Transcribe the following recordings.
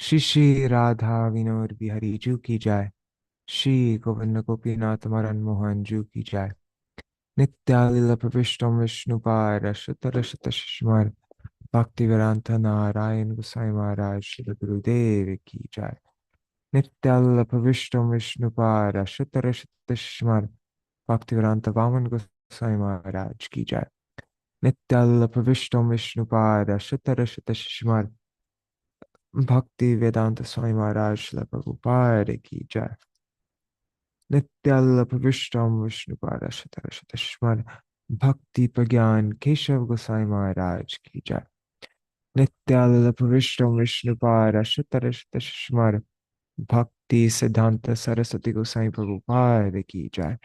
श्री श्री राधा विनोद बिहारी जू की जाय। श्री गोविंद गोपीनाथ मदन मोहन जू की जाय। नित्यालीला प्रविष्टम विष्णुपाद शतर शत शिशुमार भक्ति वेदांत नारायण गोसाई महाराज श्री गुरुदेव की जाय। नित्यालीला प्रविष्टम विष्णुपाद शतर शत शिशुमार भक्ति वेदांत वामन गोसाई महाराज की जाय। नित्यालीला प्रविष्टम विष्णुपाद शतर शत शिशुमार भक्ति वेदांत स्वामी महाराज श्रील प्रभुपाद की जय। नित्याल प्रविष्टम विष्णुपाद शतर शतश्मर भक्ति प्रज्ञान केशव गोसाई महाराज की जय। नित्याल प्रविष्टम विष्णुपाद शतर शतश्मर भक्ति सिद्धांत सरस्वती गोसाई प्रभुपाद की जय।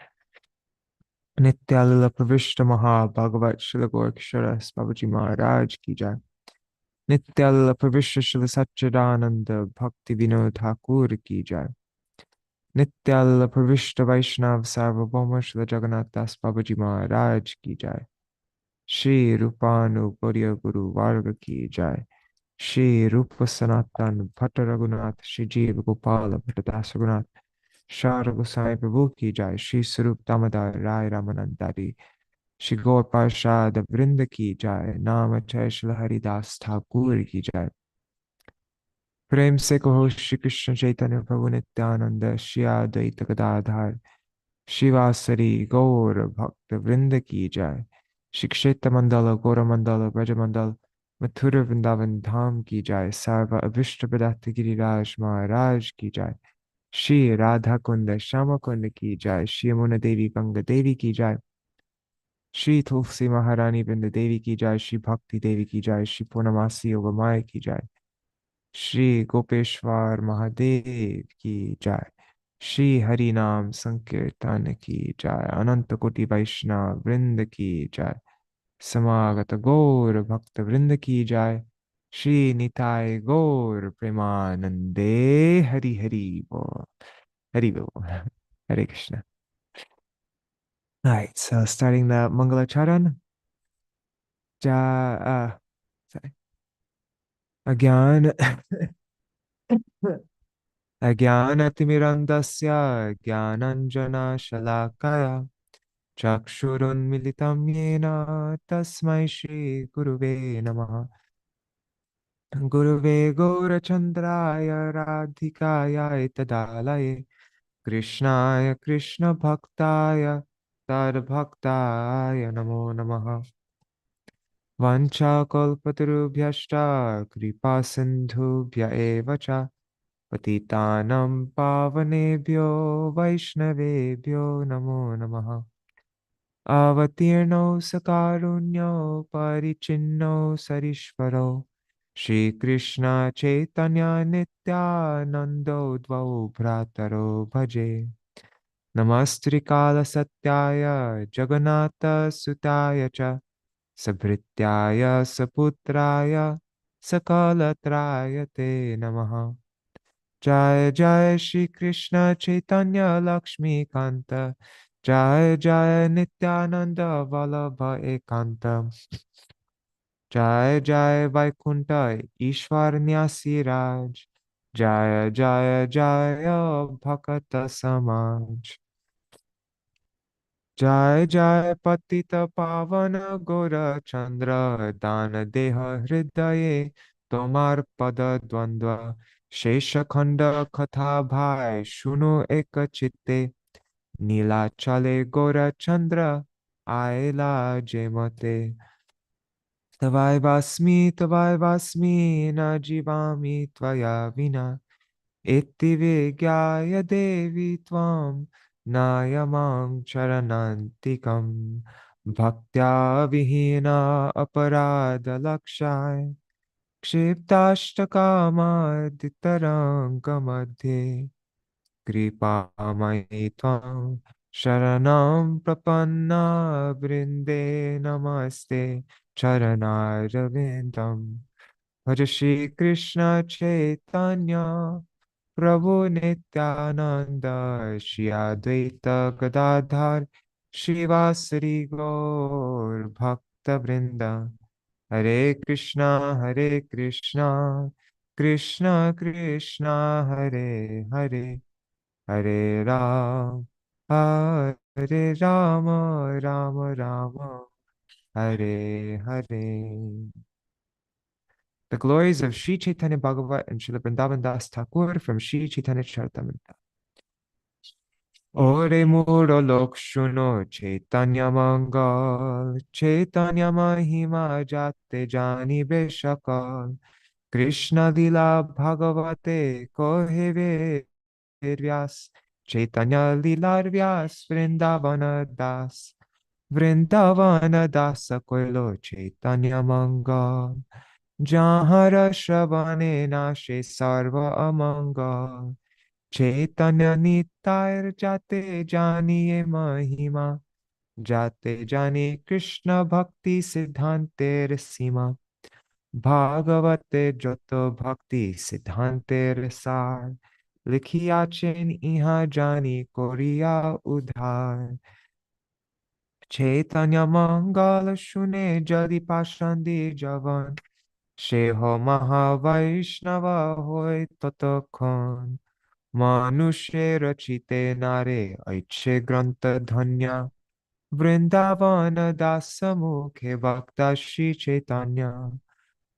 नित्याल प्रविष्ट महाभागवत श्री गोरक्षर बाबूजी महाराज की जय। नित्याल प्रविष्ट श्री सच्चिदानंद भक्ति विनोद ठाकुर की जय। नित्याल प्रविष्ट वैष्णव सार्वभौम श्री जगन्नाथ दास बाबूजी महाराज की जय। श्री रूपानुपुर्य गुरु वर्ग की जय। श्री रूप सनातन भट्ट रघुनाथ श्री जीव गोपाल भट्टदास रघुनाथ शार गोसाई प्रभु की जय। श्री स्वरूप दामोदर राय रामानंदारी श्री गौर पार्षद वृंद की जय। नाम जय श्री हरिदास ठाकुर की जय। प्रेम से कहो श्री कृष्ण चैतन्य प्रभु नित्यानंद श्री अद्वैत गदाधर शिवासरी गौर भक्त वृंद की जय। श्री क्षेत्र मंडल गौर मंडल ब्रज मंडल मथुर वृंदावन धाम की जय। सर्व अभिष्ट प्रदात गिरिराज महाराज की जय। श्री राधा कुंड श्याम कुंड की जय। श्री यमुना देवी गंगा देवी की जय। श्री तुलसी महारानी वृंद देवी की जय। श्री भक्ति देवी की जय। श्री पूर्णमासी योग माय की जय। श्री गोपेश्वर महादेव की जय। श्री हरि नाम संकीर्तन की जय। अनंत कोटि वैष्णव वृंद की जय। समागत गौर भक्त वृंद की जय। श्री निताय गौर प्रेमानंदे हरि हरि बोल। हरि बोल। Hare Krishna. Alright, so starting the Mangala Charan. Sorry. Agyan. अज्ञानतिमिरन्दस्य ज्ञानञ्जनशलाकया चक्षुरुन्मिलितं येन तस्मै श्रीगुरुवे नमः। गुरुवे गौरचन्द्राय राधिकाय तदालये कृष्णाय कृष्णभक्ताय तद्भक्ताय नमो नमः। वाञ्छाकल्पतरुभ्यश्च कृपासिन्धुभ्य एव च पतितानं पावनेभ्यो वैष्णवेभ्यो नमो नमः। अवतीर्णौ सकारुण्यो परिचिन्नो सरीश्वरो श्रीकृष्ण चैतन्य नित्यानन्दो द्वौ भ्रातरो भजे। नमस्त्रिकालसत्याय जगन्नाथसुताय च सभृत्याय सपुत्राय सकलत्राय ते नमः। जय जय श्री कृष्ण चैतन्य लक्ष्मी कांत जय जय नित्यानंद वल्लभ एकांत जय जय वैकुंठ ईश्वर न्यासीराज जय जय जय भक्त समाज जय जय पतित पावन गौर चंद्र दान देह हृदय तोमार पद द्वंद्व शेष खंड कथा भाई सुनो एक चित्ते नीलाचले गौर चंद्र आयला जेमते तवाय वास्मी न जीवामि त्वया विना इति विज्ञाय देवी त्वां नायमां चरणान्तिकं भक्त्या विहीना अपराधलक्षाय क्षिप्ताष्टकामादितरङ्गमध्ये कृपामयि त्वां शरणं प्रपन्ना वृन्दे नमस्ते चरणारविन्दम् भज श्री कृष्ण चैतन्य प्रभु नित्यानंद श्री अद्वैत गदाधर श्रीवासरी गौर भक्त वृंद हरे Krishna Krishna Krishna Hare Hare, Hare Ram, Hare Rama, Rama Rama, Hare Hare. The glories of Śrī Caitanya-bhāgavata and Śrīla Vrindavan Das Thakur from Śrī Caitanya-charitamrita. Ore muro lok shuno Chaitanya Mangal, Chaitanya Mahima Jate Jani Beshakal, Krishna Lila Bhagavate Koheve Vyas, Chaitanya Lila Vyas Vrindavana Das, Vrindavana Dasa Koilo Chaitanya Mangal, Jahara Shavane Nashe Sarva Amangal, Chaitanya Nitayar Jate Janiye Mahima, Jate Jani Krishna Bhakti Siddhanter Sima, Bhagavate Joto Bhakti Siddhanter Sar, Likhiachen Iha Jani Korea Udhar, Chaitanya Mangala Shune Jadi Pashandi Javan, Sheho Mahavaishnava Hoy Totokon, Manushe Rachite Nare Aiche Granta Dhanya, Vrindavana Dasa Mukhe Bhakta Shri Chaitanya,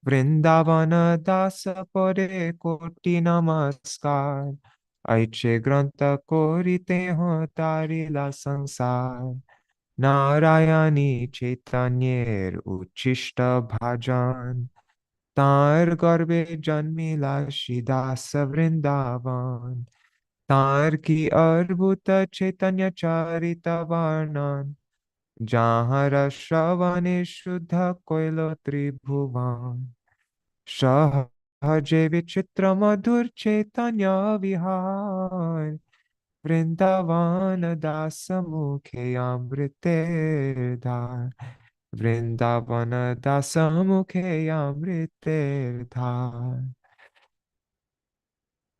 Vrindavana Dasa Pore Koti Namaskar, Aiche Granta Korite Ho Tari La Sansar, Narayani Chaitanyer Uchishta Bhajan, Tar Garbe Janmila Shidasa Vrindavan, Tar ki Arbhuta Chaitanya Charita Varnan, Jahara Shravane Shuddha Koilo Tribhuvan, Sahaje Vichitra Madhur Chaitanya Vihar, Vrindavan Dasa Mukhe Amrite Dhar, Vrindavana Dasa Mukhe Amrite Dhar.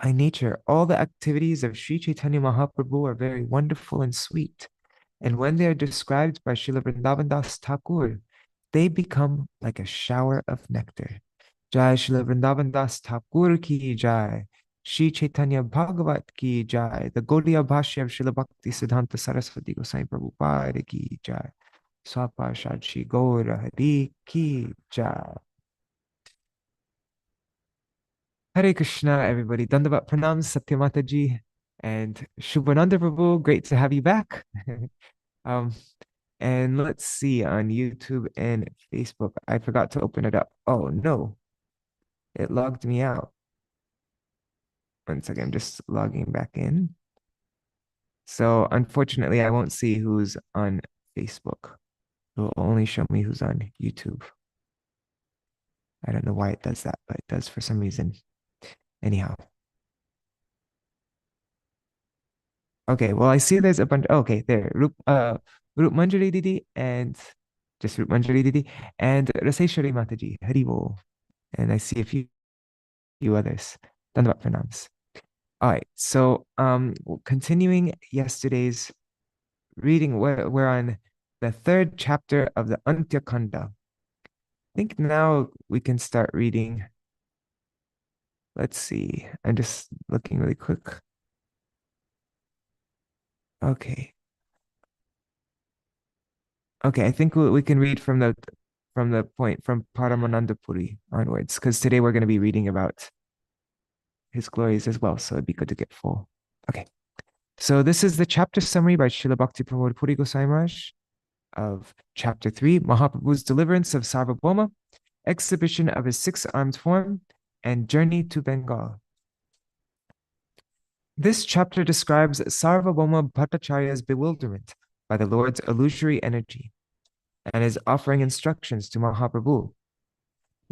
By nature, all the activities of Sri Chaitanya Mahaprabhu are very wonderful and sweet. And when they are described by Srila Vrindavan Das Thakur, they become like a shower of nectar. Jai Srila Vrindavan Das Thakur ki jai. Śrī Caitanya-bhāgavata ki jai. The Gaudiya Bhashya of Srila Bhakti Siddhanta Saraswati Goswami Prabhupada ki jai. Swaparshad Shri Gaura Hari ki jai. Hare Krishna, everybody. Dandavat Pranam, Satyamata ji, and Shubhananda Prabhu. Great to have you back. And let's see on YouTube and Facebook. I forgot to open it up. Oh no, it logged me out. One second, I'm just logging back in. So unfortunately, I won't see who's on Facebook. It will only show me who's on YouTube. I don't know why it does that, but it does for some reason. Anyhow. Okay, well, I see there's a bunch. Okay, there. Rup Manjari Didi and just Rup Manjari Didi and Raseshwari Mataji, Haribo. And I see a few others. Dandavat pranams. All right, so continuing yesterday's reading, we're on the third chapter of the Antya-khaṇḍa. I think now we can start reading. Let's see. I'm just looking really quick. Okay. Okay, I think we can read from the point from Paramānanda Purī onwards, because today we're going to be reading about his glories as well, so it'd be good to get full. Okay, so this is the chapter summary by Srila Bhakti Pramod Puri Goswami Maharaj of chapter 3, Mahaprabhu's deliverance of Sarvabhauma, exhibition of his six-armed form, and journey to Bengal. This chapter describes Sarvabhauma Bhattacharya's bewilderment by the Lord's illusory energy and is offering instructions to Mahaprabhu.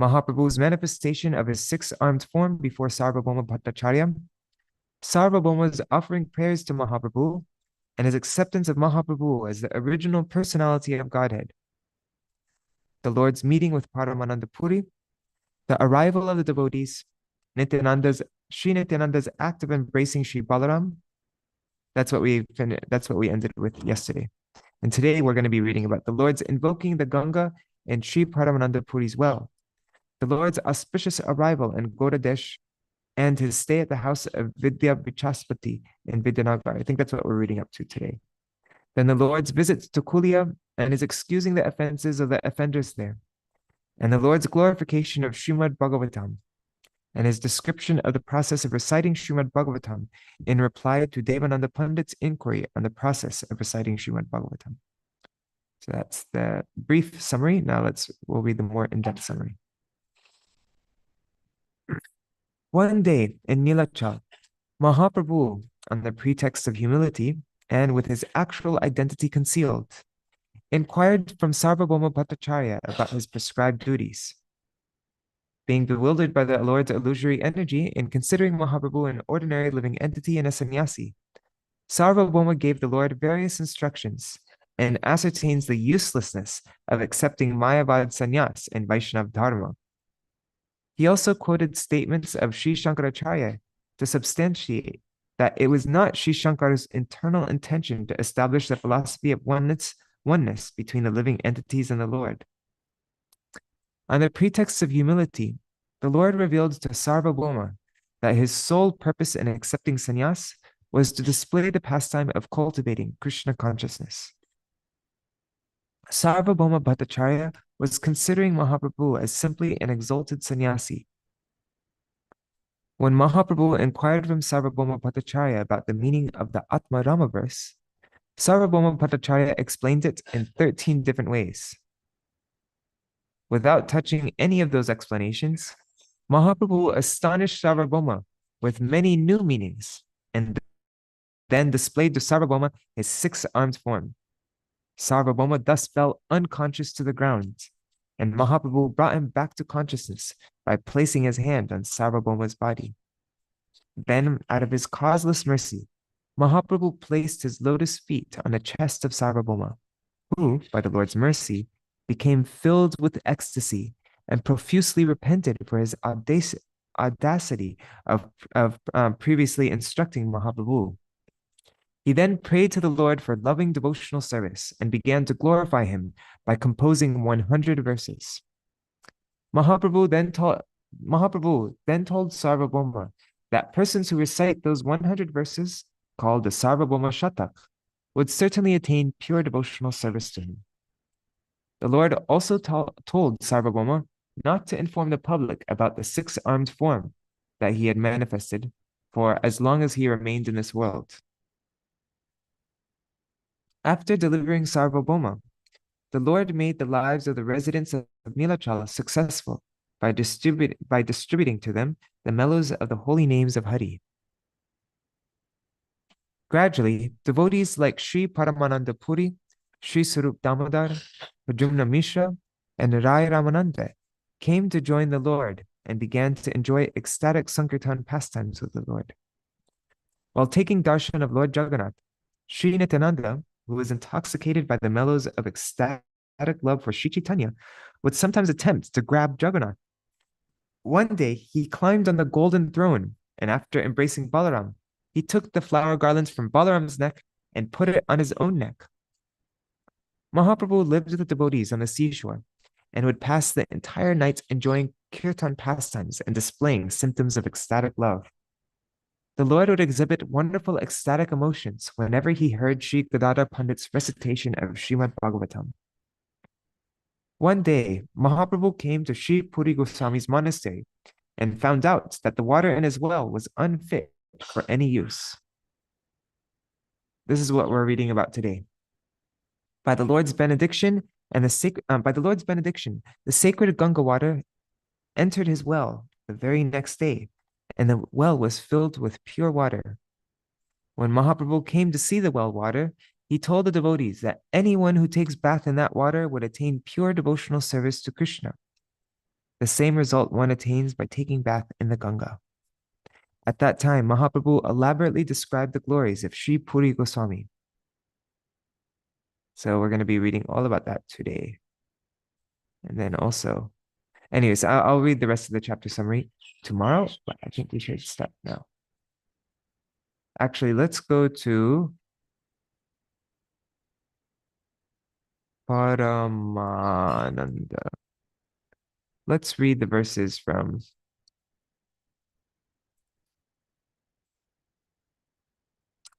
Mahaprabhu's manifestation of his six-armed form before Sarvabhauma Bhattacharya, Sarvabhauma's offering prayers to Mahaprabhu, and his acceptance of Mahaprabhu as the original personality of Godhead. The Lord's meeting with Paramananda Puri, the arrival of the devotees, Sri Nityananda's act of embracing Sri Balaram. That's what we ended with yesterday. And today we're going to be reading about the Lord's invoking the Ganga and Śrī Paramānanda Puri's well. the Lord's auspicious arrival in Gauḍa-deśa and his stay at the house of Vidyā Vācaspati in Vidyānagara. I think that's what we're reading up to today. Then the Lord's visit to Kulia and his excusing the offenses of the offenders there, and the Lord's glorification of Śrīmad Bhagavatam, and his description of the process of reciting Śrīmad Bhagavatam in reply to Devananda Pandit's inquiry on the process of reciting Śrīmad Bhagavatam. So that's the brief summary. Now we'll read the more in-depth summary. One day in Nilachal, Mahaprabhu, on the pretext of humility and with his actual identity concealed, inquired from Sarvabhauma Bhattacharya about his prescribed duties. Being bewildered by the Lord's illusory energy in considering Mahaprabhu an ordinary living entity and a sannyasi, Sarvabhauma gave the Lord various instructions and ascertains the uselessness of accepting Mayavad sannyas in Vaishnav Dharma. He also quoted statements of Śrī Shankaracharya to substantiate that it was not Śrī Shankara's internal intention to establish the philosophy of oneness between the living entities and the Lord. On the pretext of humility, the Lord revealed to Sarvabhauma that his sole purpose in accepting sannyas was to display the pastime of cultivating Krishna consciousness. Sarvabhauma Bhattacharya was considering Mahaprabhu as simply an exalted sannyasi. When Mahaprabhu inquired from Sarvabhauma Bhattacharya about the meaning of the Atma Rama verse, Sarvabhauma Bhattacharya explained it in 13 different ways. Without touching any of those explanations, Mahaprabhu astonished Sarvabhauma with many new meanings and then displayed to Sarvabhauma his six-armed form. Sarvabhauma thus fell unconscious to the ground, and Mahaprabhu brought him back to consciousness by placing his hand on Sarvabhauma's body. Then, out of his causeless mercy, Mahaprabhu placed his lotus feet on the chest of Sarvabhauma, who, by the Lord's mercy, became filled with ecstasy and profusely repented for his audacity of previously instructing Mahaprabhu. He then prayed to the Lord for loving devotional service and began to glorify him by composing 100 verses. Mahaprabhu then told Sarvabhauma that persons who recite those 100 verses, called the Sarvabhauma Shatak, would certainly attain pure devotional service to him. The Lord also told Sarvabhauma not to inform the public about the six-armed form that he had manifested for as long as he remained in this world. After delivering Sarvabhauma, the Lord made the lives of the residents of Nilachala successful by distributing to them the mellows of the holy names of Hari. Gradually, devotees like Śrī Paramānanda Purī, Śrī Swarup Damodar, Pradyumna Mishra, and Rai Ramananda came to join the Lord and began to enjoy ecstatic Sankirtan pastimes with the Lord. While taking darshan of Lord Jagannath, Śrī Nityananda, who was intoxicated by the mellows of ecstatic love for Śrī Caitanya, would sometimes attempt to grab Jagannath. One day, he climbed on the golden throne, and after embracing Balaram, he took the flower garlands from Balaram's neck and put it on his own neck. Mahaprabhu lived with the devotees on the seashore and would pass the entire night enjoying kirtan pastimes and displaying symptoms of ecstatic love. The Lord would exhibit wonderful ecstatic emotions whenever he heard Sri Gadadhar Pandit's recitation of Śrīmad Bhagavatam. One day, Mahaprabhu came to Sri Puri Goswami's monastery and found out that the water in his well was unfit for any use. This is what we're reading about today. By the Lord's benediction, the sacred Ganga water entered his well the very next day, and the well was filled with pure water. When Mahaprabhu came to see the well water, he told the devotees that anyone who takes bath in that water would attain pure devotional service to Krishna, the same result one attains by taking bath in the Ganga. At that time, Mahaprabhu elaborately described the glories of Sri Puri Goswami. So we're going to be reading all about that today. And then also, anyways, I'll read the rest of the chapter summary tomorrow, but I think we should start now. Actually, let's go to Paramananda. let's read the verses from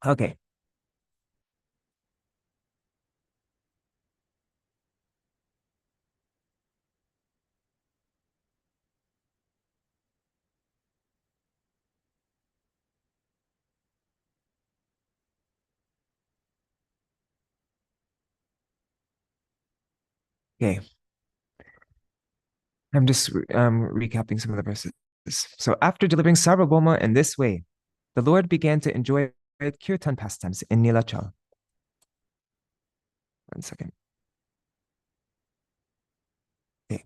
okay. Okay. I'm just recapping some of the verses. So after delivering Sarvabhauma in this way, the Lord began to enjoy kirtan pastimes in Nilachal. One second. Okay.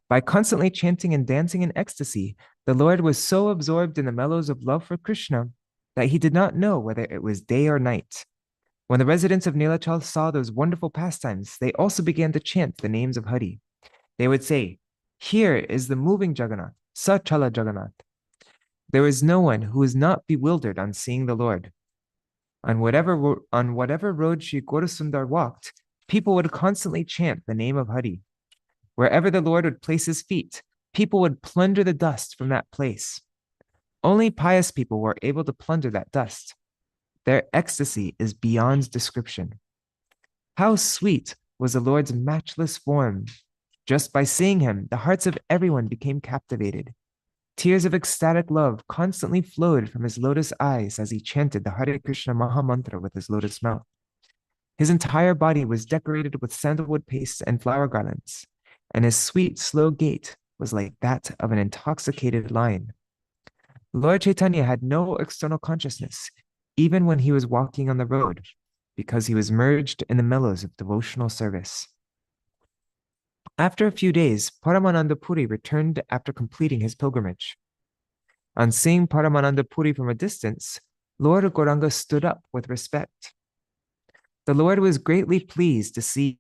By constantly chanting and dancing in ecstasy, the Lord was so absorbed in the mellows of love for Krishna that he did not know whether it was day or night. When the residents of Nilachal saw those wonderful pastimes, they also began to chant the names of Hari. They would say, "Here is the moving Jagannath, Sachala Jagannath." There is no one who is not bewildered on seeing the Lord. On whatever road Sri Gaurasundar walked, people would constantly chant the name of Hari. Wherever the Lord would place his feet, people would plunder the dust from that place. Only pious people were able to plunder that dust. Their ecstasy is beyond description. How sweet was the Lord's matchless form! Just by seeing him, the hearts of everyone became captivated. Tears of ecstatic love constantly flowed from his lotus eyes as he chanted the Hare Krishna Maha Mantra with his lotus mouth. His entire body was decorated with sandalwood paste and flower garlands, and his sweet, slow gait was like that of an intoxicated lion. Lord Chaitanya had no external consciousness, even when he was walking on the road, because he was merged in the mellows of devotional service. After a few days, Paramananda Puri returned after completing his pilgrimage. On seeing Paramananda Puri from a distance, Lord Gauranga stood up with respect. The Lord was greatly pleased to see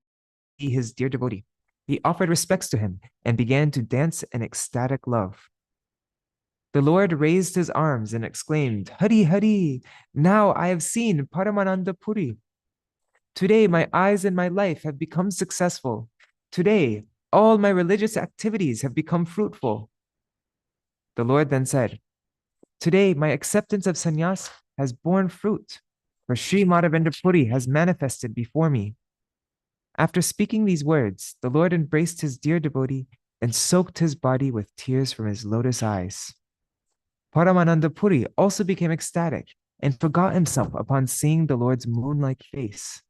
his dear devotee. He offered respects to him and began to dance in ecstatic love. The Lord raised his arms and exclaimed, "Hari Hari, now I have seen Paramananda Puri. Today my eyes and my life have become successful. Today all my religious activities have become fruitful." The Lord then said, "Today my acceptance of sannyas has borne fruit, for Śrī Madhavendra Puri has manifested before me." After speaking these words, the Lord embraced his dear devotee and soaked his body with tears from his lotus eyes. Paramananda Puri also became ecstatic and forgot himself upon seeing the Lord's moon-like face.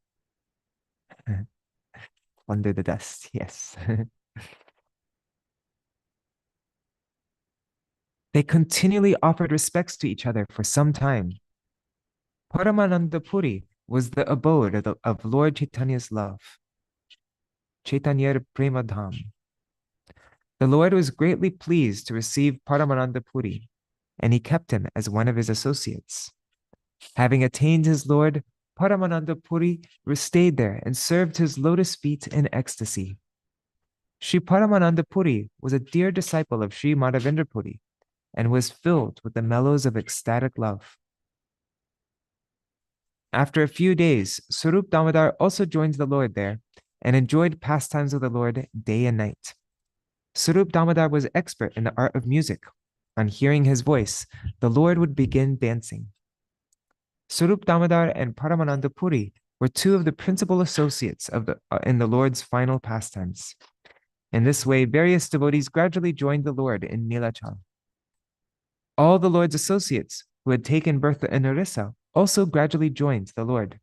Under the dust, yes. They continually offered respects to each other for some time. Paramananda Puri was the abode of Lord Chaitanya's love. Chaitanya Prema Dham. The Lord was greatly pleased to receive Paramananda Puri, and he kept him as one of his associates. Having attained his Lord, Paramananda Puri stayed there and served his lotus feet in ecstasy. Śrī Paramānanda Purī was a dear disciple of Śrī Madhavendra Puri and was filled with the mellows of ecstatic love. After a few days, Swarup Damodar also joined the Lord there and enjoyed pastimes of the Lord day and night. Swarup Damodar was expert in the art of music. On hearing his voice, the Lord would begin dancing. Swarup Damodar and Paramananda Puri were two of the principal associates in the Lord's final pastimes. In this way, various devotees gradually joined the Lord in Nilachal. All the Lord's associates who had taken birth in Orissa also gradually joined the Lord.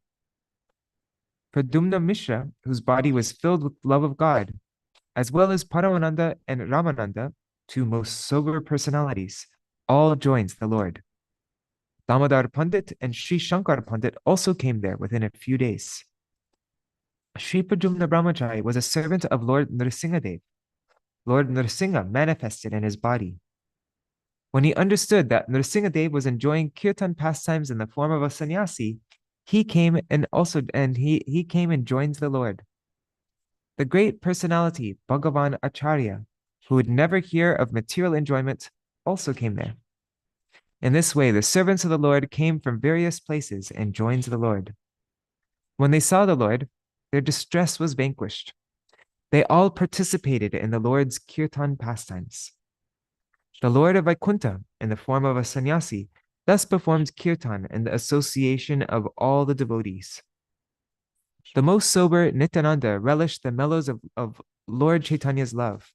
Pradumna Mishra, whose body was filled with love of God, as well as Paramananda and Ramananda, two most sober personalities, all joined the Lord. Damodar Pandit and Sri Shankar Pandit also came there within a few days. Sri Pradumna Brahmachari was a servant of Lord Nrsingadev. Lord Nrsinga manifested in his body. When he understood that Nrsingadev was enjoying kirtan pastimes in the form of a sannyasi, he came and joined the Lord. The great personality, Bhagavan Acharya, who would never hear of material enjoyment, also came there. In this way, the servants of the Lord came from various places and joined the Lord. When they saw the Lord, their distress was vanquished. They all participated in the Lord's kirtan pastimes. The Lord of Vaikuntha, in the form of a sannyasi, thus performed kirtan in the association of all the devotees. The most sober Nityananda relished the mellows of Lord Chaitanya's love.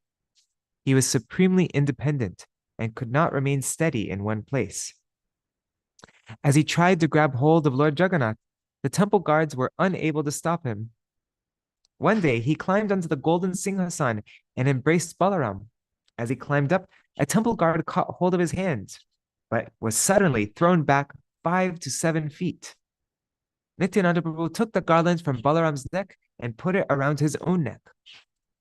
He was supremely independent and could not remain steady in one place. As he tried to grab hold of Lord Jagannath, the temple guards were unable to stop him. One day, he climbed onto the golden Singhasan and embraced Balaram. As he climbed up, a temple guard caught hold of his hands, but was suddenly thrown back 5 to 7 feet. Nityananda Prabhu took the garland from Balaram's neck and put it around his own neck.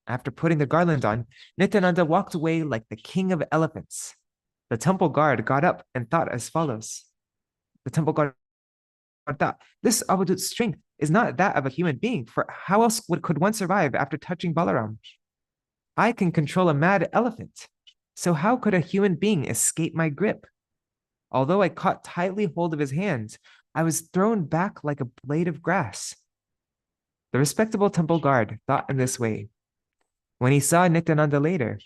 After putting the garland on, Nityananda walked away like the king of elephants. The temple guard got up and thought as follows. The temple guard thought, this avadut strength is not that of a human being, for how else could one survive after touching Balaram? I can control a mad elephant, so how could a human being escape my grip? Although I caught tightly hold of his hands, I was thrown back like a blade of grass. The respectable temple guard thought in this way. When he saw Nityananda later,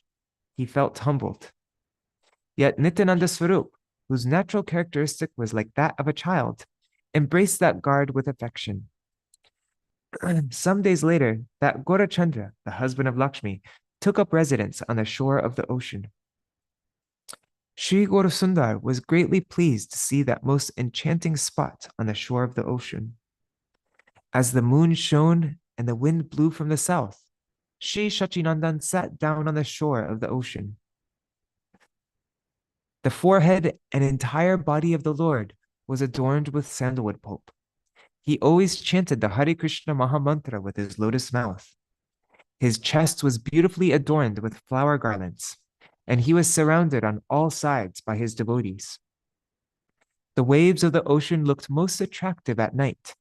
he felt humbled. Yet Nityananda Swarup, whose natural characteristic was like that of a child, embraced that guard with affection. Some days later, that Gaurachandra, the husband of Lakshmi, took up residence on the shore of the ocean. Sri Gaurasundar was greatly pleased to see that most enchanting spot on the shore of the ocean. As the moon shone and the wind blew from the south, Sri Sachinandan sat down on the shore of the ocean. The forehead and entire body of the Lord was adorned with sandalwood pulp. He always chanted the Hare Krishna Mahamantra with his lotus mouth. His chest was beautifully adorned with flower garlands, and he was surrounded on all sides by his devotees. The waves of the ocean looked most attractive at night.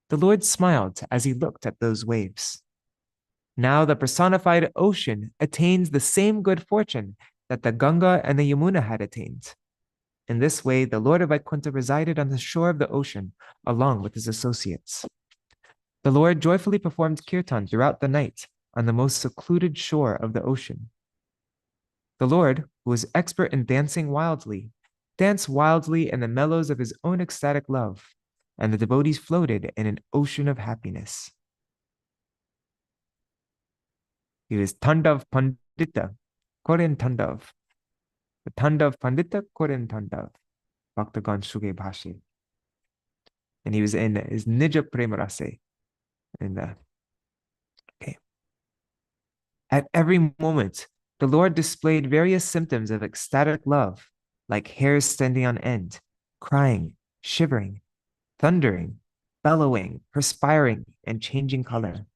The Lord smiled as he looked at those waves. Now the personified ocean attains the same good fortune that the Ganga and the Yamuna had attained. In this way, the Lord of Vaikuntha resided on the shore of the ocean along with his associates. The Lord joyfully performed kirtan throughout the night on the most secluded shore of the ocean. The Lord, who was expert in dancing wildly, danced wildly in the mellows of his own ecstatic love, and the devotees floated in an ocean of happiness. He was Tandav Pandita, Koren Tandav. The Tandav Pandita, Koren Tandav, Bhaktagan Suge Bhashi. And he was in his Nija Premarase. Okay. At every moment, the Lord displayed various symptoms of ecstatic love, like hairs standing on end, crying, shivering, thundering, bellowing, perspiring, and changing color.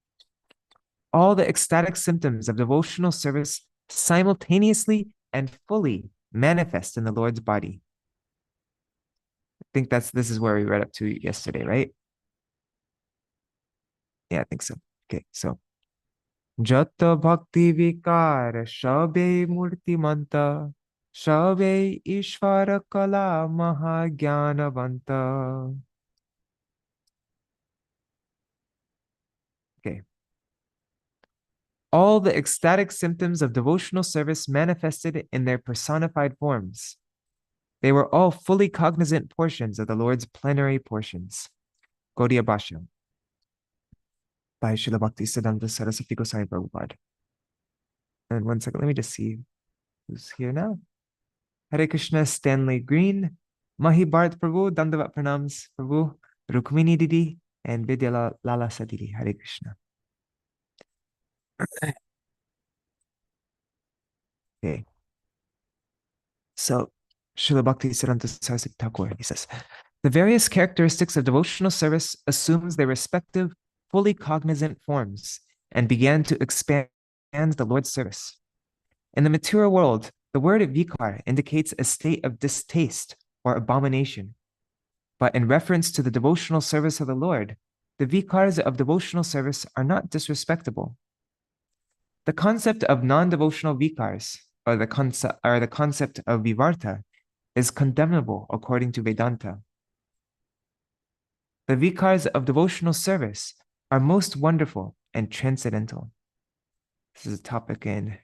All the ecstatic symptoms of devotional service simultaneously and fully manifest in the Lord's body. I think this is where we read up to yesterday, right? Yeah, I think so. Okay, so Jata Bhakti Vikara Shabe Murti Manta Shabe Ishvara Kala Mahagyanavanta. Okay. All the ecstatic symptoms of devotional service manifested in their personified forms. They were all fully cognizant portions of the Lord's plenary portions. Gaudiya Bhashya by Srila Bhaktisiddhanta Saraswati Goswami Prabhupada. And 1 second, let me just see who's here now. Hare Krishna, Stanley Green, Mahi Bharat Prabhu, Dandavat Pranams Prabhu, Rukmini Didi, and Vidya Lala Sadidi. Hare Krishna. Okay. So, Srila Bhaktisiddhanta Saraswati Thakur, he says, the various characteristics of devotional service assumes their respective fully cognizant forms and began to expand the Lord's service. In the material world, the word vikar indicates a state of distaste or abomination. But in reference to the devotional service of the Lord, the vikars of devotional service are not disrespectable. The concept of non-devotional vikars, or the concept of vivarta, is condemnable according to Vedanta. The vikars of devotional service are most wonderful and transcendental. This is a topic in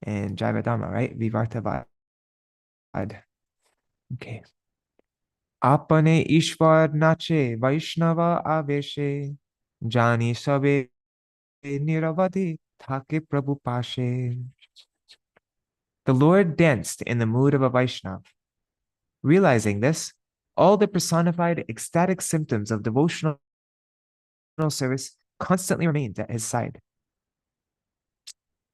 Jivadhamma, right? Vivartavad. Okay. Apane Ishwar nache Vaishnava aveshe Jani sabe niravadi thake Prabhu pashe. The Lord danced in the mood of a Vaishnava. Realizing this, all the personified ecstatic symptoms of devotional service constantly remained at his side.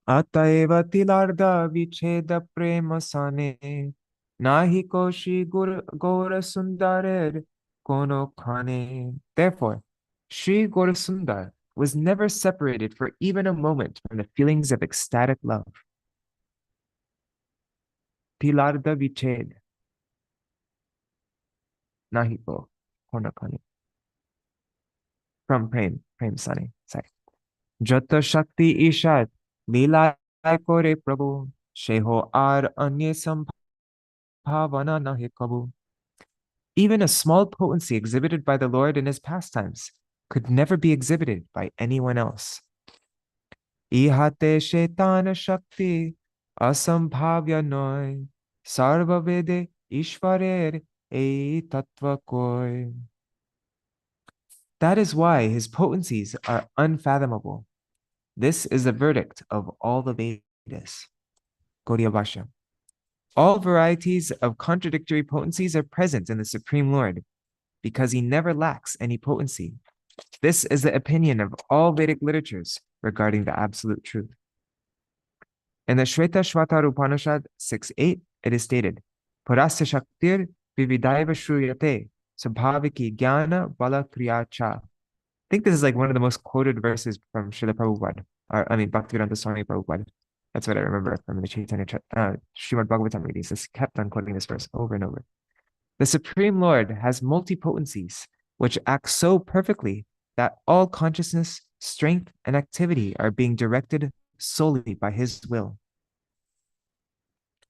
Ataiva tilarda vicheda prema sane nahi koshi gora sundarer kono khane. Therefore, Sri Gaurasundar was never separated for even a moment from the feelings of ecstatic love. Tilarda viched nahi ko kono khane. From Prem Sane. Sorry. Jata Shakti Ishad Lila Kore Prabhu Sheho Ar Anye Sambhavana Nahi Kabu. Even a small potency exhibited by the Lord in his pastimes could never be exhibited by anyone else. Ihate Shaitana Shakti Asambhavya Noy Sarva Vede Ishvarer Ei Tattva Koi. That is why his potencies are unfathomable. This is the verdict of all the Vedas. Gauḍa Bhāsha. All varieties of contradictory potencies are present in the Supreme Lord because he never lacks any potency. This is the opinion of all Vedic literatures regarding the absolute truth. In the Shvetashvatar Upanishad 6.8, it is stated, Parasya Shaktir Vividaiva Shruyate Sabhaviki Jnana Bala Kriya Cha. I think this is like one of the most quoted verses from Srila Prabhupada, Bhaktivedanta Swami Prabhupada. That's what I remember from the Srimad Bhagavatam readings. This kept on quoting this verse over and over. The Supreme Lord has multi-potencies, which act so perfectly that all consciousness, strength, and activity are being directed solely by his will.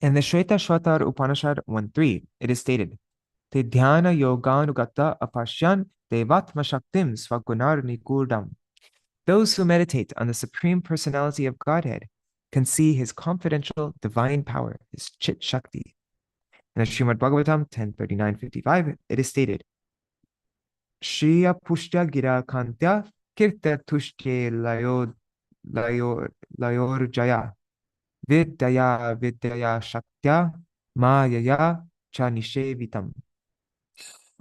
In the Shvetashvatar Upanishad 1.3, it is stated, Te dhyana yoganugata apashyan devatma shaktim svagunar nigurdam. Those who meditate on the Supreme Personality of Godhead can see his confidential divine power, his Chit Shakti. In the Srimad Bhagavatam 10.39.55, it is stated, Shriya Pushtya Gira Kantya Kirta Tushke Layor Jaya Vidyā Shaktya Mayaya Cha Nishevitam.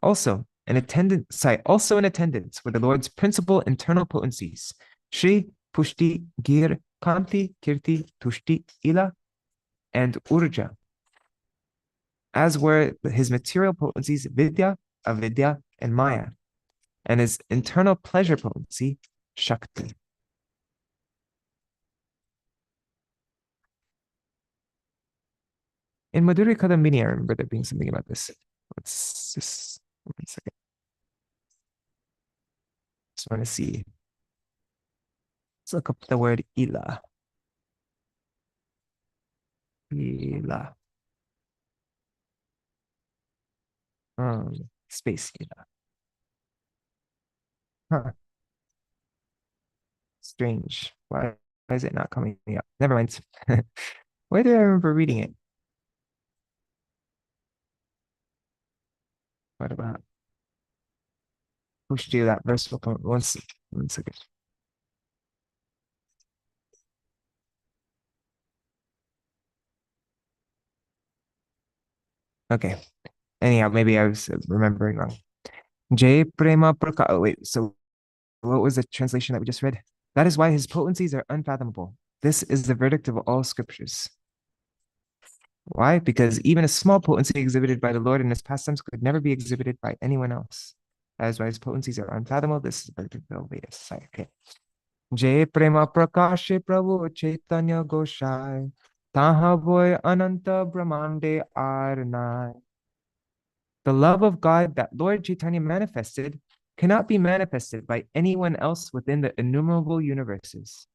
Also in attendance were the Lord's principal internal potencies, Shri, Pushti, Gir, Kanti, Kirti, Tushti, Ila, and Urja, as were his material potencies, Vidya, Avidya, and Maya, and his internal pleasure potency, Shakti. In Madhuri Kadambini, I remember there being something about this. Let's just, 1 second. Just want to see. Let's look up the word Ila. Ila. Space Ila. Huh. Strange. Why is it not coming up? Never mind. Where do I remember reading it? What about? Push do that verse. One second. Okay. Anyhow, maybe I was remembering wrong. Jay Prema Praka. Oh, wait. So what was the translation that we just read? That is why his potencies are unfathomable. This is the verdict of all scriptures. Why? Because even a small potency exhibited by the Lord in his pastimes could never be exhibited by anyone else. That is why his potencies are unfathomable. This is the verdict of all Vedas. Sorry, okay. Jay Prema Prakashe Prabhu Chaitanya Goshai Taha Boy Ananta Brahmande Arnai. The love of God that Lord Chaitanya manifested cannot be manifested by anyone else within the innumerable universes.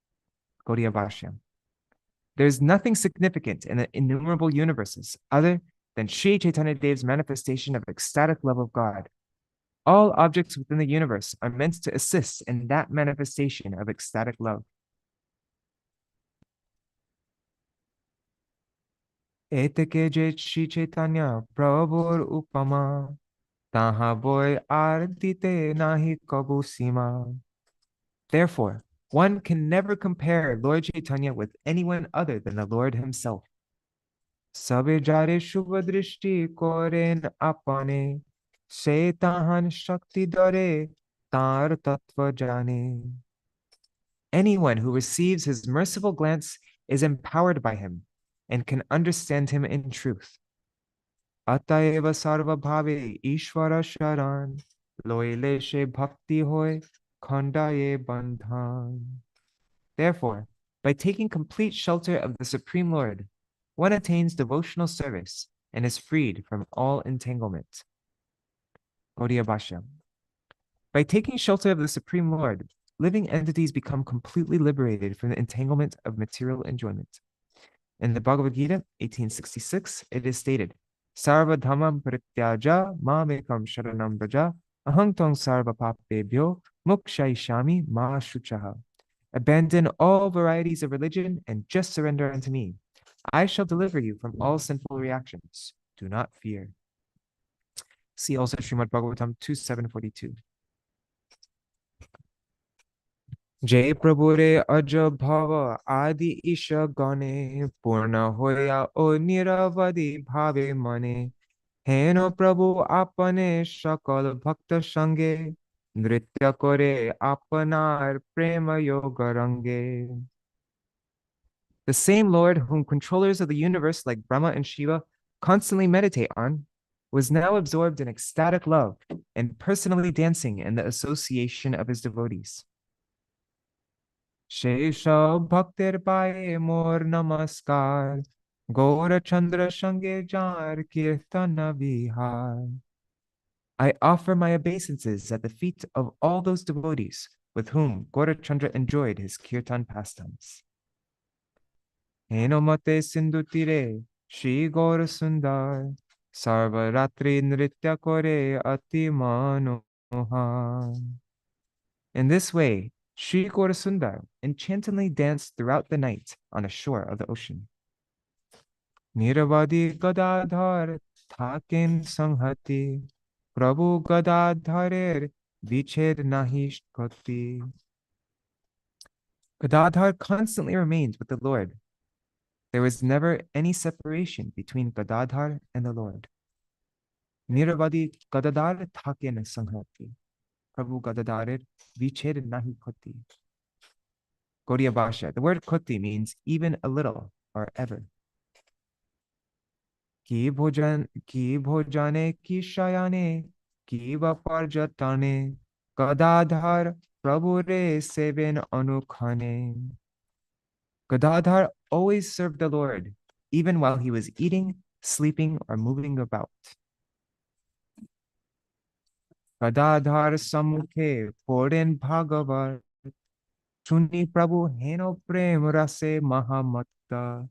Gauḍa Bhāsha. There is nothing significant in the innumerable universes other than Śrī Caitanya Dev's manifestation of ecstatic love of God. All objects within the universe are meant to assist in that manifestation of ecstatic love. Eteke je Śrī Caitanya Prabhur upama, taha boy ardite nahi kabu sima. Therefore, one can never compare Lord Chaitanya with anyone other than the Lord himself. Sabe jare shubha drishti koren apane, se tahan shakti dare tar tattva jane. Anyone who receives his merciful glance is empowered by him and can understand him in truth. Ataeva sarva bhave ishvara sharan, loile she bhakti hoy khandaye bandhan. Therefore, by taking complete shelter of the Supreme Lord, one attains devotional service and is freed from all entanglement. Gauḍa-deśa. By taking shelter of the Supreme Lord, living entities become completely liberated from the entanglement of material enjoyment. In the Bhagavad Gita, 1866, it is stated, Sarva dhammam prityaja mamekam sharanam braja aham tvam sarva papebhyo mokshayishami ma shuchaha. Abandon all varieties of religion and just surrender unto me. I shall deliver you from all sinful reactions. Do not fear. See also Srimad Bhagavatam 2.742. Jai Prabhure Aja Bhava Adi Isha Gane Purna Hoya O Niravadi Bhave Mane Heno Prabhu Apane Shakal Bhakta Sange Nritya Kore Apanar Prema Yoga Range. The same Lord whom controllers of the universe like Brahma and Shiva constantly meditate on was now absorbed in ecstatic love and personally dancing in the association of his devotees. Shesha Bhaktir Paye Mor Namaskar Gaura Chandra Sange Jar Kirtana Vihar. I offer my obeisances at the feet of all those devotees with whom Gaurachandra enjoyed his kirtan pastimes. Henomate Sindhu Tire Shri Gaura Sundar Sarva Ratri Nritya Kore Ati Manohar. In this way, Śrī Gaura-sundar enchantingly danced throughout the night on the shore of the ocean. Niravadi Gadadhar Thakin Sanghati Prabhu Gadadharer Viched Nahi Koti. Gadadhar constantly remained with the Lord. There was never any separation between Gadadhar and the Lord. Niravadi Gadadhar Thakin Sanghati Prabhu Gadadharer Viched Nahi Koti. Gauḍa-deśa. The word koti means even a little or ever. Ki bhojane ki shayane ki vaparjatane Gadadhar Prabhu re seven anukhane. Gadadhar always served the Lord, even while he was eating, sleeping, or moving about. Gadadhar samukhe poren bhagavar Chuni Prabhu heno prem rase mahamatta.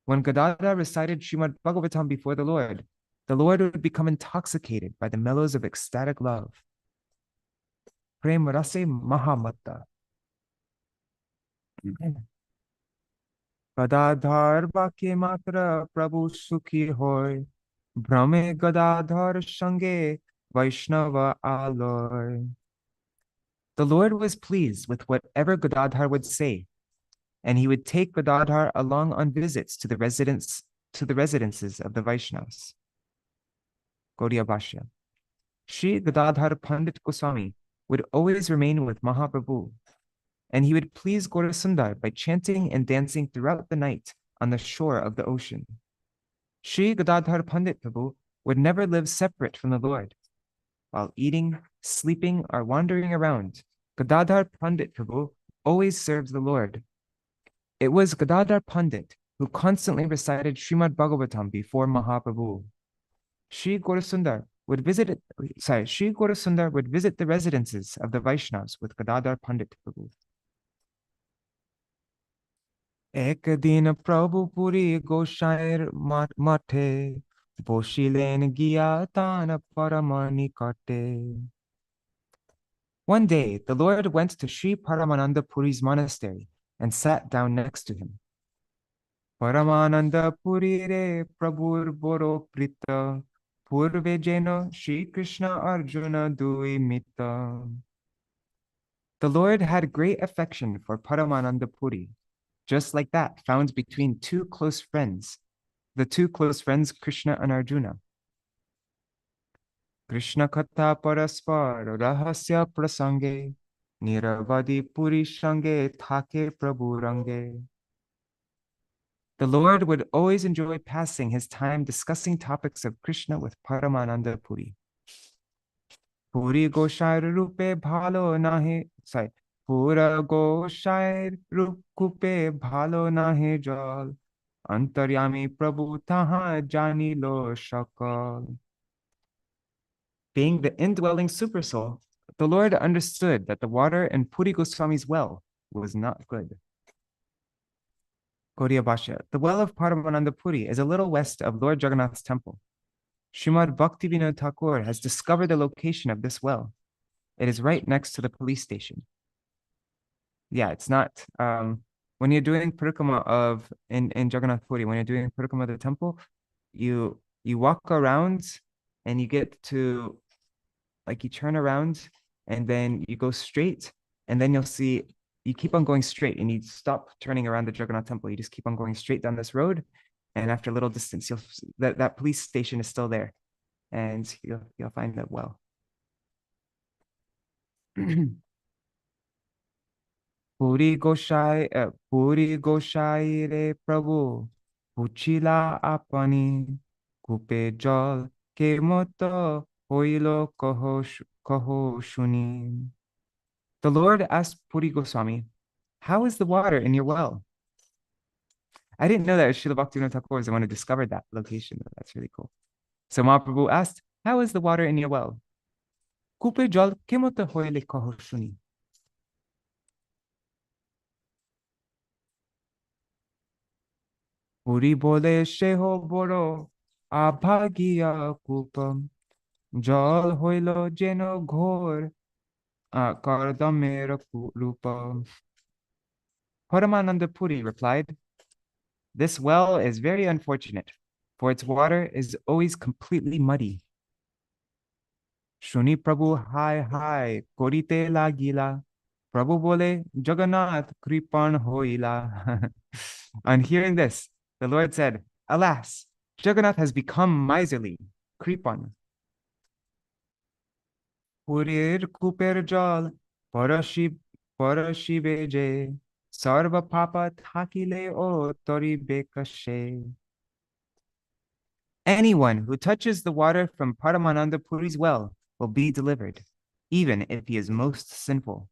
When Gadadhar recited Srimad Bhagavatam before the Lord would become intoxicated by the mellows of ecstatic love. Prem rase mahamatta. Gadadhar bhakye matra Prabhu sukhi hoy. Brahme Gadadhar sange Vaishnava aloy. The Lord was pleased with whatever Gadadhar would say, and he would take Gadadhar along on visits to the residences of the Vaishnavas. Gauḍa-deśa. Sri Gadadhar Pandit Goswami would always remain with Mahaprabhu, and he would please Gaura-sundar by chanting and dancing throughout the night on the shore of the ocean. Sri Gadadhar Pandit Prabhu would never live separate from the Lord. While eating, sleeping, or wandering around, Gadadhar Pandit Prabhu always serves the Lord. It was Gadadhar Pandit who constantly recited Srimad Bhagavatam before Mahaprabhu. Sri Gaura-sundar would visit the residences of the Vaishnavas with Gadadhar Pandit Prabhu. Ek din Prabhu Puri Goshair Mathe Boshilen Giya Tana Paramani Kate. One day, the Lord went to Śrī Paramānanda Purī's monastery and sat down next to him. Paramānanda Purī re Prabhur boro prita, purve jeno Śrī Krishna Arjuna dui mita. The Lord had great affection for Paramananda Puri, just like that found between two close friends, the two close friends Krishna and Arjuna. Krishna katha paraspar rahasya prasange, niravadi puri shange thake prabhu range. The Lord would always enjoy passing his time discussing topics of Krishna with Paramananda Puri. Puri Goshair Rupe Bhalo Nahe, sorry, Pura Goshair Rupe Bhalo Nahe Jal, Antaryami Prabhu Taha Jani Lo Shakal. Being the indwelling supersoul, the Lord understood that the water in Puri Goswami's well was not good. Gaudiya Bhasha. The well of Paramananda Puri is a little west of Lord Jagannath's temple. Srimad Bhaktivinoda Thakur has discovered the location of this well. It is right next to the police station. Yeah, it's not. When you're doing parikrama of in Jagannath Puri, when you're doing parikrama of the temple, you walk around and you get to, like, you turn around and then you go straight, and then you'll see you keep on going straight and you stop turning around the Jagannath temple. You just keep on going straight down this road, and after a little distance, that police station is still there, and you'll find that well. Puri Goshai re Prabhu Puchila apani kupe jal ke moto hoilo koho shuni. The Lord asked Puri Goswami, "How is the water in your well?" I didn't know that Srila Bhaktivinoda Thakur was the one who discovered that location. That's really cool. So Mahaprabhu asked, "How is the water in your well?" Kupe jal ke moto hoile koho shuni. Puri bole sheho boro abhagiya kupam jal hoilo jeno ghor kardamera rupa. Paramananda Puri replied, "This well is very unfortunate, for its water is always completely muddy." Shuni Prabhu hai korite lagila. Prabhu bole Jagannath kripan hoila. On hearing this, the Lord said, "Alas, Jagannath has become miserly, kripan." Purir kuper jal parashibe je sarva papa thakile o tori bekashe. Anyone who touches the water from Paramananda Puri's well will be delivered, even if he is most sinful.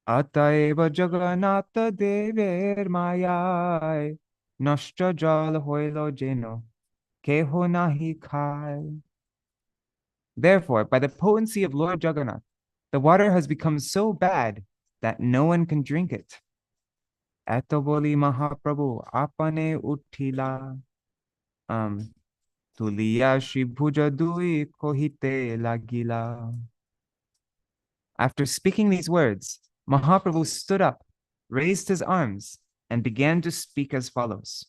Ataiva Jagannatha Dever Mayai Nashta Jal Hoilo Jeno Keho Nahi Khai. Therefore, by the potency of Lord Jagannath, the water has become so bad that no one can drink it. Etoboli Mahaprabhu apane utila tuliya Shibhuja dui kohite lagila. After speaking these words, Mahaprabhu stood up, raised his arms, and began to speak as follows.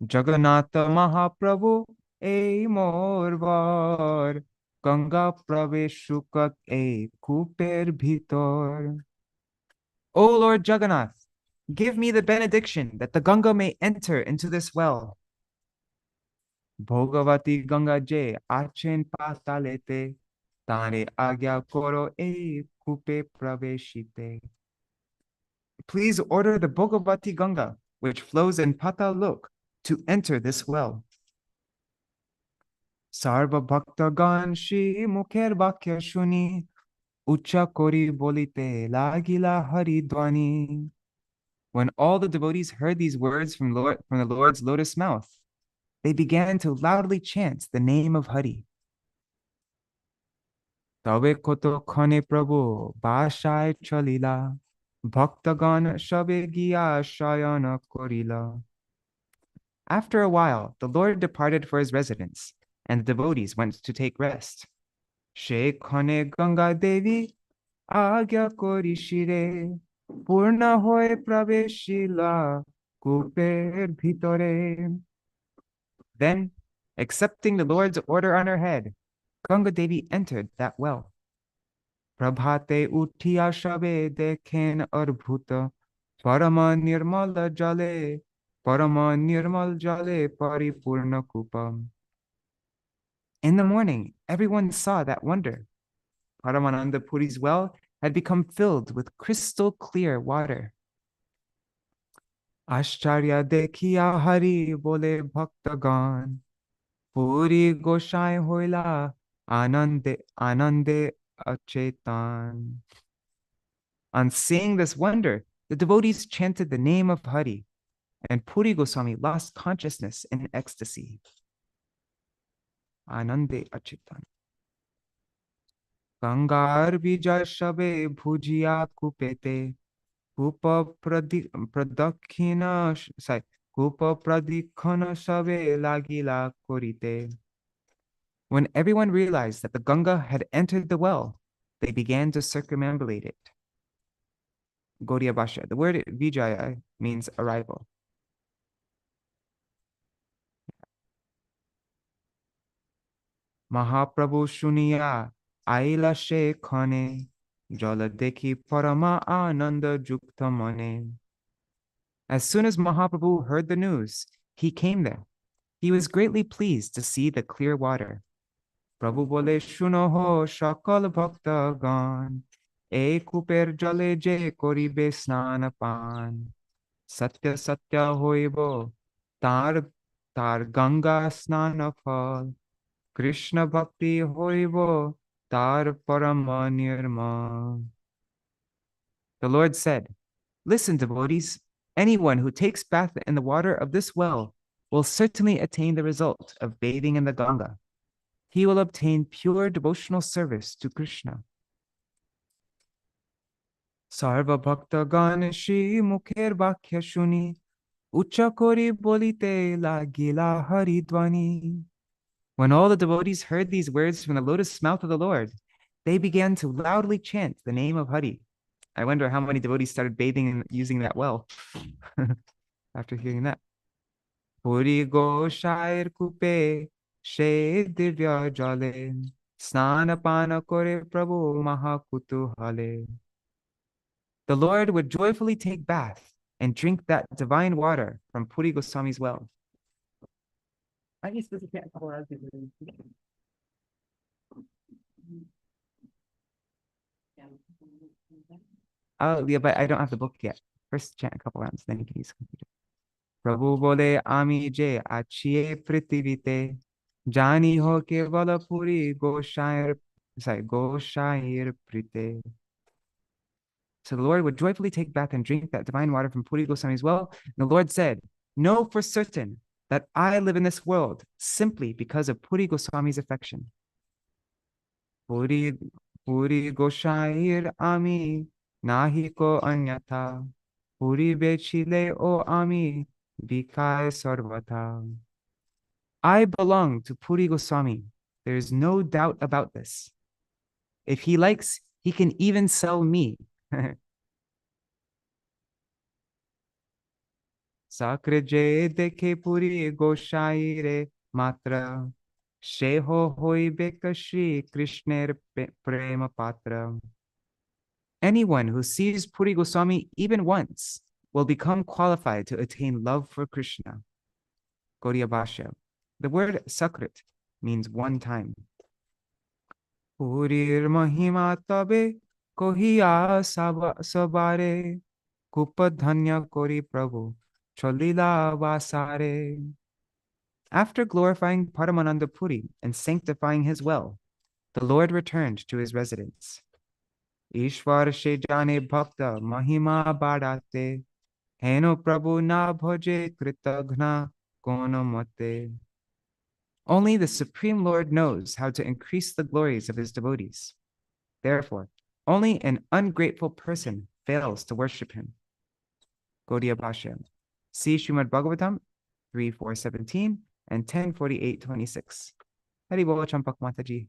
Jagannatha Mahaprabhu e morvar Ganga praveshukat e kuper bhitor. O Lord Jagannath, give me the benediction that the Ganga may enter into this well. Bhogavati Ganga je achen patalete tare agya koro e kupe praveshite. Please order the Bhogavati Ganga, which flows in Patal Lok, to enter this well. Sarva Bhaktagan Shri Mukher Vakya Shuni Ucha Kori Bolite Lagila Haridwani. When all the devotees heard these words from the Lord's lotus mouth, they began to loudly chant the name of Hari. Tabe koto khane Prabhu Bashai Chalila Bhaktagan Shabe Giya Shayana Korila. After a while, the Lord departed for his residence, and the devotees went to take rest. She khane Ganga Devi Agya Kori Shire Purna Hoy Praveshila কূপের ভিতরে. Then, accepting the Lord's order on her head, Ganga Devi entered that well. প্রভাতে উঠিয়া সবে দেখেন অদ্ভুত পরম নির্মল জলে পরিপূর্ণ কূপম. In the morning, everyone saw that wonder. Paramananda Puri's well had become filled with crystal clear water. Ashcharya dekhiya hari bole bhaktagan, Puri Gosai hoila anande achetan. On seeing this wonder, the devotees chanted the name of Hari, and Puri Goswami lost consciousness in ecstasy. Anande achetan. Gangar bija shabe bhujiya kupete, kupa pradikhana shabe lagila korite. When everyone realized that the Ganga had entered the well, they began to circumambulate it. Gauḍa-deśa. The word Vidyā means arrival. Mahaprabhu Shuniya Aila She Khane Jala Dekhi Paramānanda Jukta Mane. As soon as Mahaprabhu heard the news, he came there. He was greatly pleased to see the clear water. Prabhu bole shuno ho shakal bhaktagan, e kuper jale je koribe snana pan. Satya satya hoibo tar Ganga snana phal. Krishna bhakti hoibo tar parama nirmal. The Lord said, "Listen, devotees, anyone who takes bath in the water of this well will certainly attain the result of bathing in the Ganga. He will obtain pure devotional service to Krishna." Sarva bhaktagan Shri Mukher Bhakhya Shuni Ucha Kori Bolite Lagila Haridvani. When all the devotees heard these words from the lotus mouth of the Lord, they began to loudly chant the name of Hari. I wonder how many devotees started bathing and using that well after hearing that. Puri Goshair Kupe She Divya Jale Snana Pana Kore Prabhu Mahakutuhale. The Lord would joyfully take bath and drink that divine water from Puri Goswami's well. I guess this is a couple of Oh, yeah, but I don't have the book yet. First chant a couple rounds, then you can use the computer. Prabhu bole ami je achiye prithivite jani ho kevala puri goshair prite. So the Lord would joyfully take bath and drink that divine water from Puri Goswami's well. And the Lord said, "Know for certain that I live in this world simply because of Puri Goswami's affection." Puri Goshair ami nahi ko anyatha. Puri bechile o ami vikai sarvata. I belong to Puri Goswami. There is no doubt about this. If he likes, he can even sell me. Sakre je dekhe Puri Goshaire matra. Sheho hoibe Shri Krishner prema patra. Anyone who sees Puri Goswami even once will become qualified to attain love for Krishna. Gauḍa-deśa. The word sakrit means one time. Purir mahima tabe kohiya sabare kupadhanya kori prabhu cholila vasare. After glorifying Paramananda Puri and sanctifying his well, the Lord returned to his residence. Ishwar she jane bhakta mahima badate, heno prabhu na bhoje kritagna kono mate. Only the Supreme Lord knows how to increase the glories of his devotees. Therefore, only an ungrateful person fails to worship him. Gauḍa-deśa. See Śrīmad Bhagavatam 3:417 and 10:48-26. Hari Bol Champak Mataji.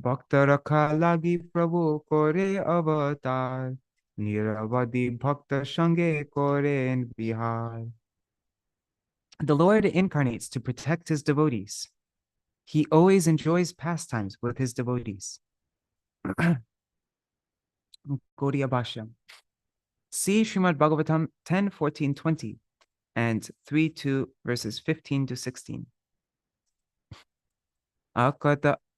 Bhakta rakha lagi Prabhu kore avatar, Niravadi bhakta sange kore vihar. The Lord incarnates to protect his devotees. He always enjoys pastimes with his devotees. Gauḍa-deśa. See Srimad Bhagavatam 10, 14, 20 and 3 to verses 15 to 16.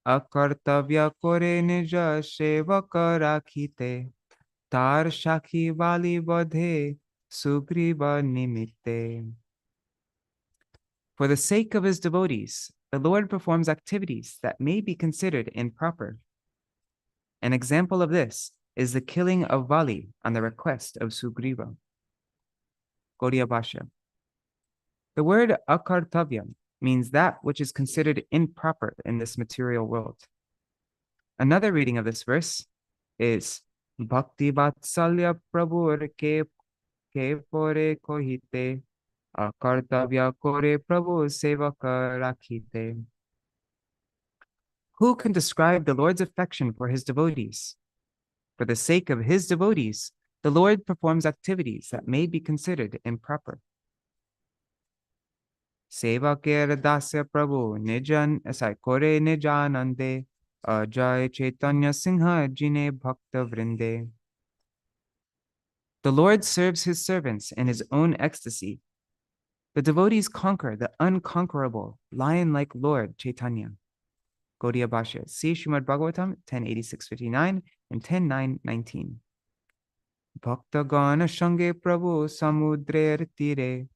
Akartavya kore nija sevaka rakhite, tar shakhi vali badhe sugriva nimitte. For the sake of his devotees, the Lord performs activities that may be considered improper. An example of this is the killing of Vali on the request of Sugriva. Gauḍa-deśa. The word akartavya means that which is considered improper in this material world. Another reading of this verse is Bhakti Vatsalya Prabhu ke pore kohite, akartavya kore Prabhu sevaka rakhite. Who can describe the Lord's affection for his devotees? For the sake of his devotees, the Lord performs activities that may be considered improper. Seva kere dasya Prabhu nijan asai kore nijanande, ajay Chaitanya Singha jine bhakta vrinde. The Lord serves his servants in his own ecstasy. The devotees conquer the unconquerable, lion-like Lord Chaitanya. Gauḍa-deśa. See Srimad Bhagavatam 10:86-59 and 10:9-19. Bhakta gana shange Prabhu samudrer tire,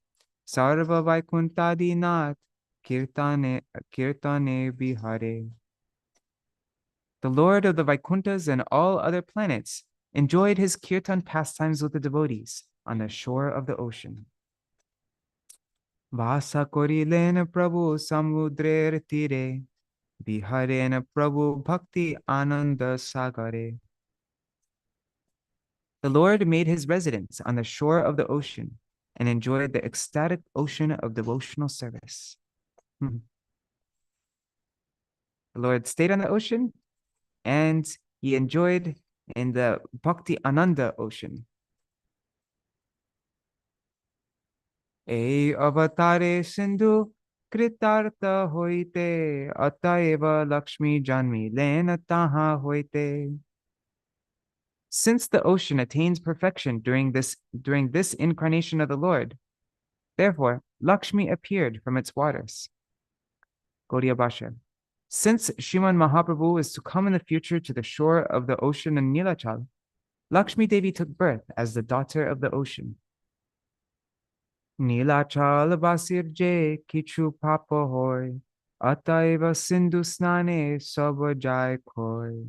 sarva vaikuntadi nath kirtane bihare. The Lord of the Vaikunthas and all other planets enjoyed his kirtan pastimes with the devotees on the shore of the ocean. Vasa korilen Prabhu samudrer tire, Biharena Prabhu Bhakti Ananda Sagare. The Lord made his residence on the shore of the ocean and enjoyed the ecstatic ocean of devotional service. The Lord stayed on the ocean and he enjoyed in the Bhakti Ananda ocean. E avatare sindhu kritartha hoite, ataeva Lakshmi janmi lena taha hoite. Since the ocean attains perfection during this incarnation of the Lord, therefore Lakshmi appeared from its waters. Gauḍa-deśa. Since Sriman Mahaprabhu is to come in the future to the shore of the ocean in Nilachal, Lakshmi Devi took birth as the daughter of the ocean. Nilachal basirje kichu papa hoy, ataiva sindhu snane sabajai koi.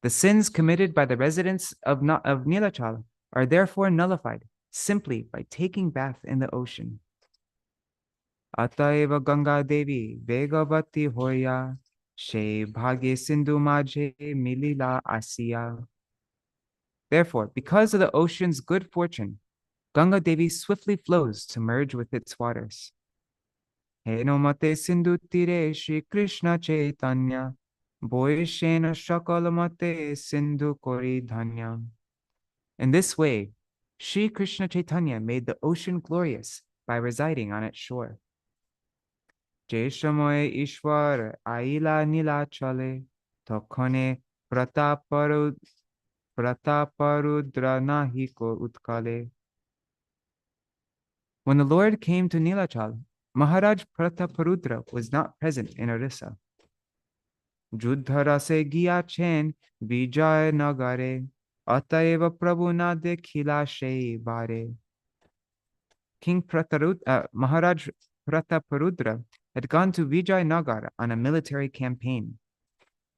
The sins committed by the residents of Nilachal are therefore nullified simply by taking bath in the ocean. Ataiva Ganga Devi Vegavati Hoya She Bhage Sindhu Majhe Milila Asiya. Therefore, because of the ocean's good fortune, Ganga Devi swiftly flows to merge with its waters. Henomate Sindhu Tire Śrī Krishna Caitanya Boishena Shakalamate Sindhu Kori Dhanya. In this way, Śrī Krishna Caitanya made the ocean glorious by residing on its shore. Jeshamoy Ishwar Aila Nilachale Tokhone Prataparudra Nahiko Utkale. When the Lord came to Nilachal, Maharaj Prataparudra was not present in Orissa. Juddhara se giya chen Vidyānagara, Ataeva Prabhu na dekhila shei bare. Maharaj Prataparudra had gone to Vidyānagara on a military campaign.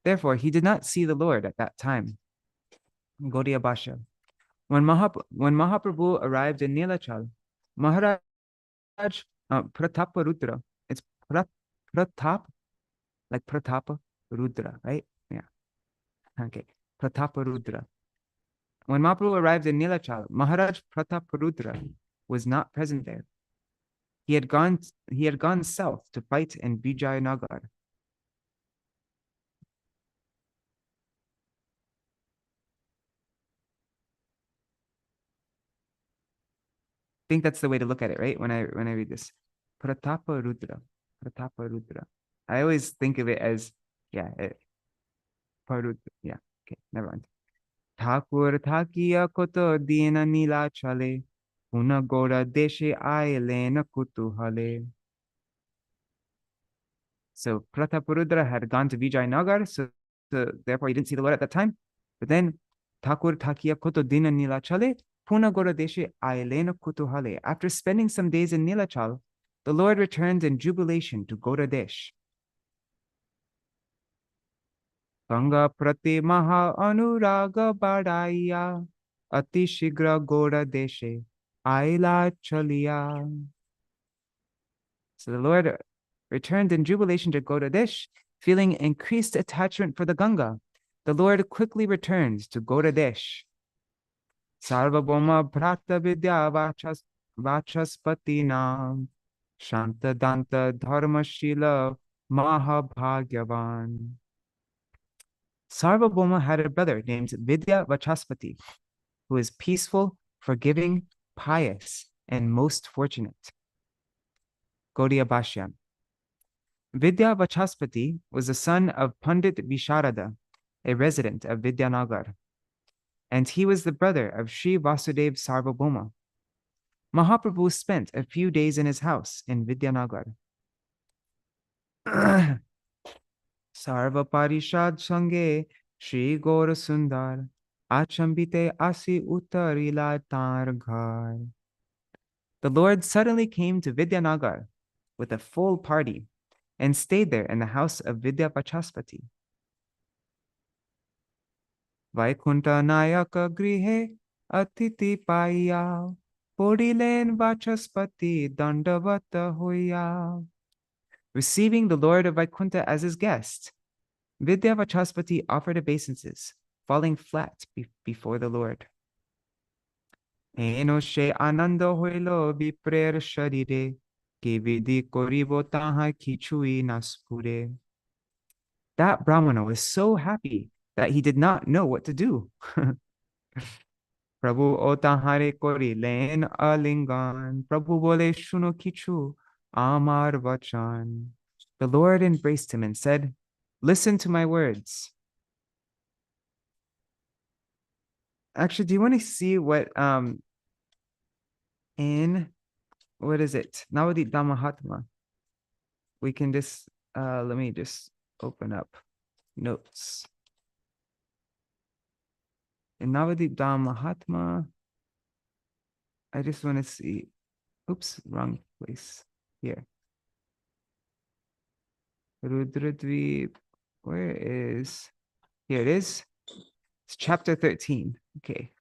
Therefore, he did not see the Lord at that time. Gauḍa-deśa. When Mahaprabhu arrived in Nilachal, Maharaj Prataparudra, it's Pratap, like Pratapa Rudra, right? Yeah. Okay. Prataparudra. When Mahaprabhu arrived in Nilachal, Maharaj Prataparudra was not present there. He had gone south to fight in Vidyānagara. think that's the way to look at it, right? When I read this. Pratapa Rudra. Pratapa Rudra. I always think of it as, yeah, Parudra. Yeah, okay, never mind. Thakur thakiya koto dina nila chale. Puna Gauḍa-deśa ailena kutuhale. So Prataparudra had gone to Vidyānagara, so therefore he didn't see the Lord at that time. But then Thakur Thakiya Koto Dina Nilachale, Puna Gauḍa-deśa ailena kutuhale. After spending some days in Nilachal, the Lord returned in jubilation to Gauḍa-deśa. Ganga Prati Maha Anuraga Badaya Ati Shigra Gauḍa-deśa Aila Chaliya. So the Lord returned in jubilation to Gauḍa-deśa, feeling increased attachment for the Ganga. The Lord quickly returns to Gauḍa-deśa. Sarvabhauma Bhrata Vidyā Vācaspati Nam Shanta Danta Dharmashila Mahabhagyavan. Sarvabhauma had a brother named Vidyā Vācaspati, who is peaceful, forgiving, pious, and most fortunate. Gaudiya Bhashya. Vidyā Vācaspati was the son of Pandit Visharada, a resident of Vidyānagara, and he was the brother of Śrī Vasudeva Sarvabhauma. Mahaprabhu spent a few days in his house in Vidyānagara. Sarva Parishad Sange Shri Gaura Sundar Achambite Asi Uttarila Tar Ghar. The Lord suddenly came to Vidyānagara with a full party and stayed there in the house of Vidyā Vācaspati. Vaikunta Nayaka Grihe Atiti Paya Podilen Vācaspati Dandavata Hoya. Receiving the Lord of Vaikunta as his guest, Vidyā Vācaspati offered obeisances, falling flat before the Lord. Eno she ananda hoilo viprer sharire ki vidhi koribo taha kichui naspure. That Brahmana was so happy that he did not know what to do. Prabhu o tahare kori len alingan. Prabhu bole shuno kichu amar vachan. The Lord embraced him and said, "Listen to my words." Actually, do you want to see what in what is it? Navadip Mahatma. We can just let me just open up notes. In Navadip Mahatma, I just want to see. Oops, wrong place. Here. Rudradvip. Where is? Here it is. It's chapter 13. Okay.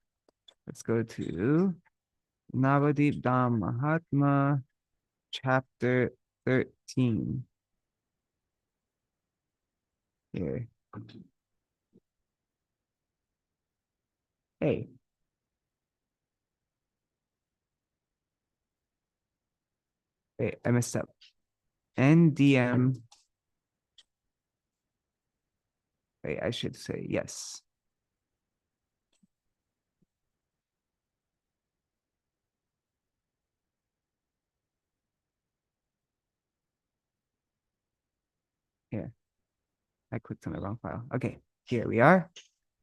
Let's go to Navadip Mahatma, chapter 13. Here. Hey. Wait, I messed up. NDM. Wait, I should say yes. Here. I clicked on the wrong file. Okay, here we are.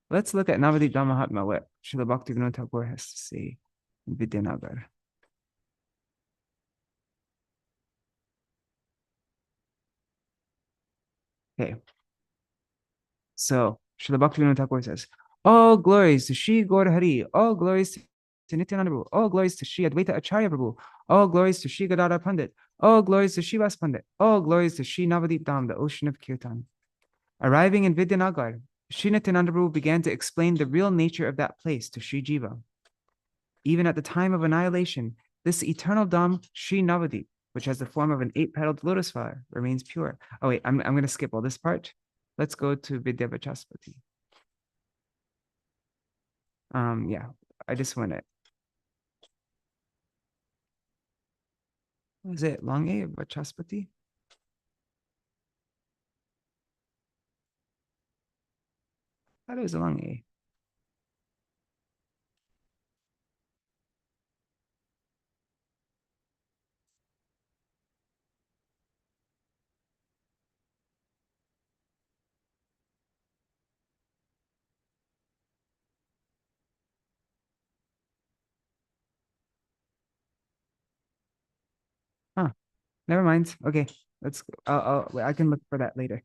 Let's look at Navadip Mahatma, what Srila Bhaktivinoda Thakur has to say in Vidyānagara. Okay. So Srila Bhaktivinoda Thakur says, all glories to Śrī Gaurahari, all glories to Nityananda Prabhu, all glories to Śrī Advaita Acharya Prabhu, all glories to Śrī Gadadhar Pandit, all glories to Srivas Pandit, all glories to Śrī Navadip Dham, the ocean of Kirtan. Arriving in Vidyānagara, Śrī Nityananda Prabhu began to explain the real nature of that place to Śrī Jiva. Even at the time of annihilation, this eternal Dham, Śrī Navadip, which has the form of an 8-petaled lotus flower, remains pure. Oh wait, I'm going to skip all this part. Let's go to Vidyā Vācaspati. Yeah, I just want to. Was it long A or Vācaspati? I thought it was a long A. Never mind. Okay, I can look for that later.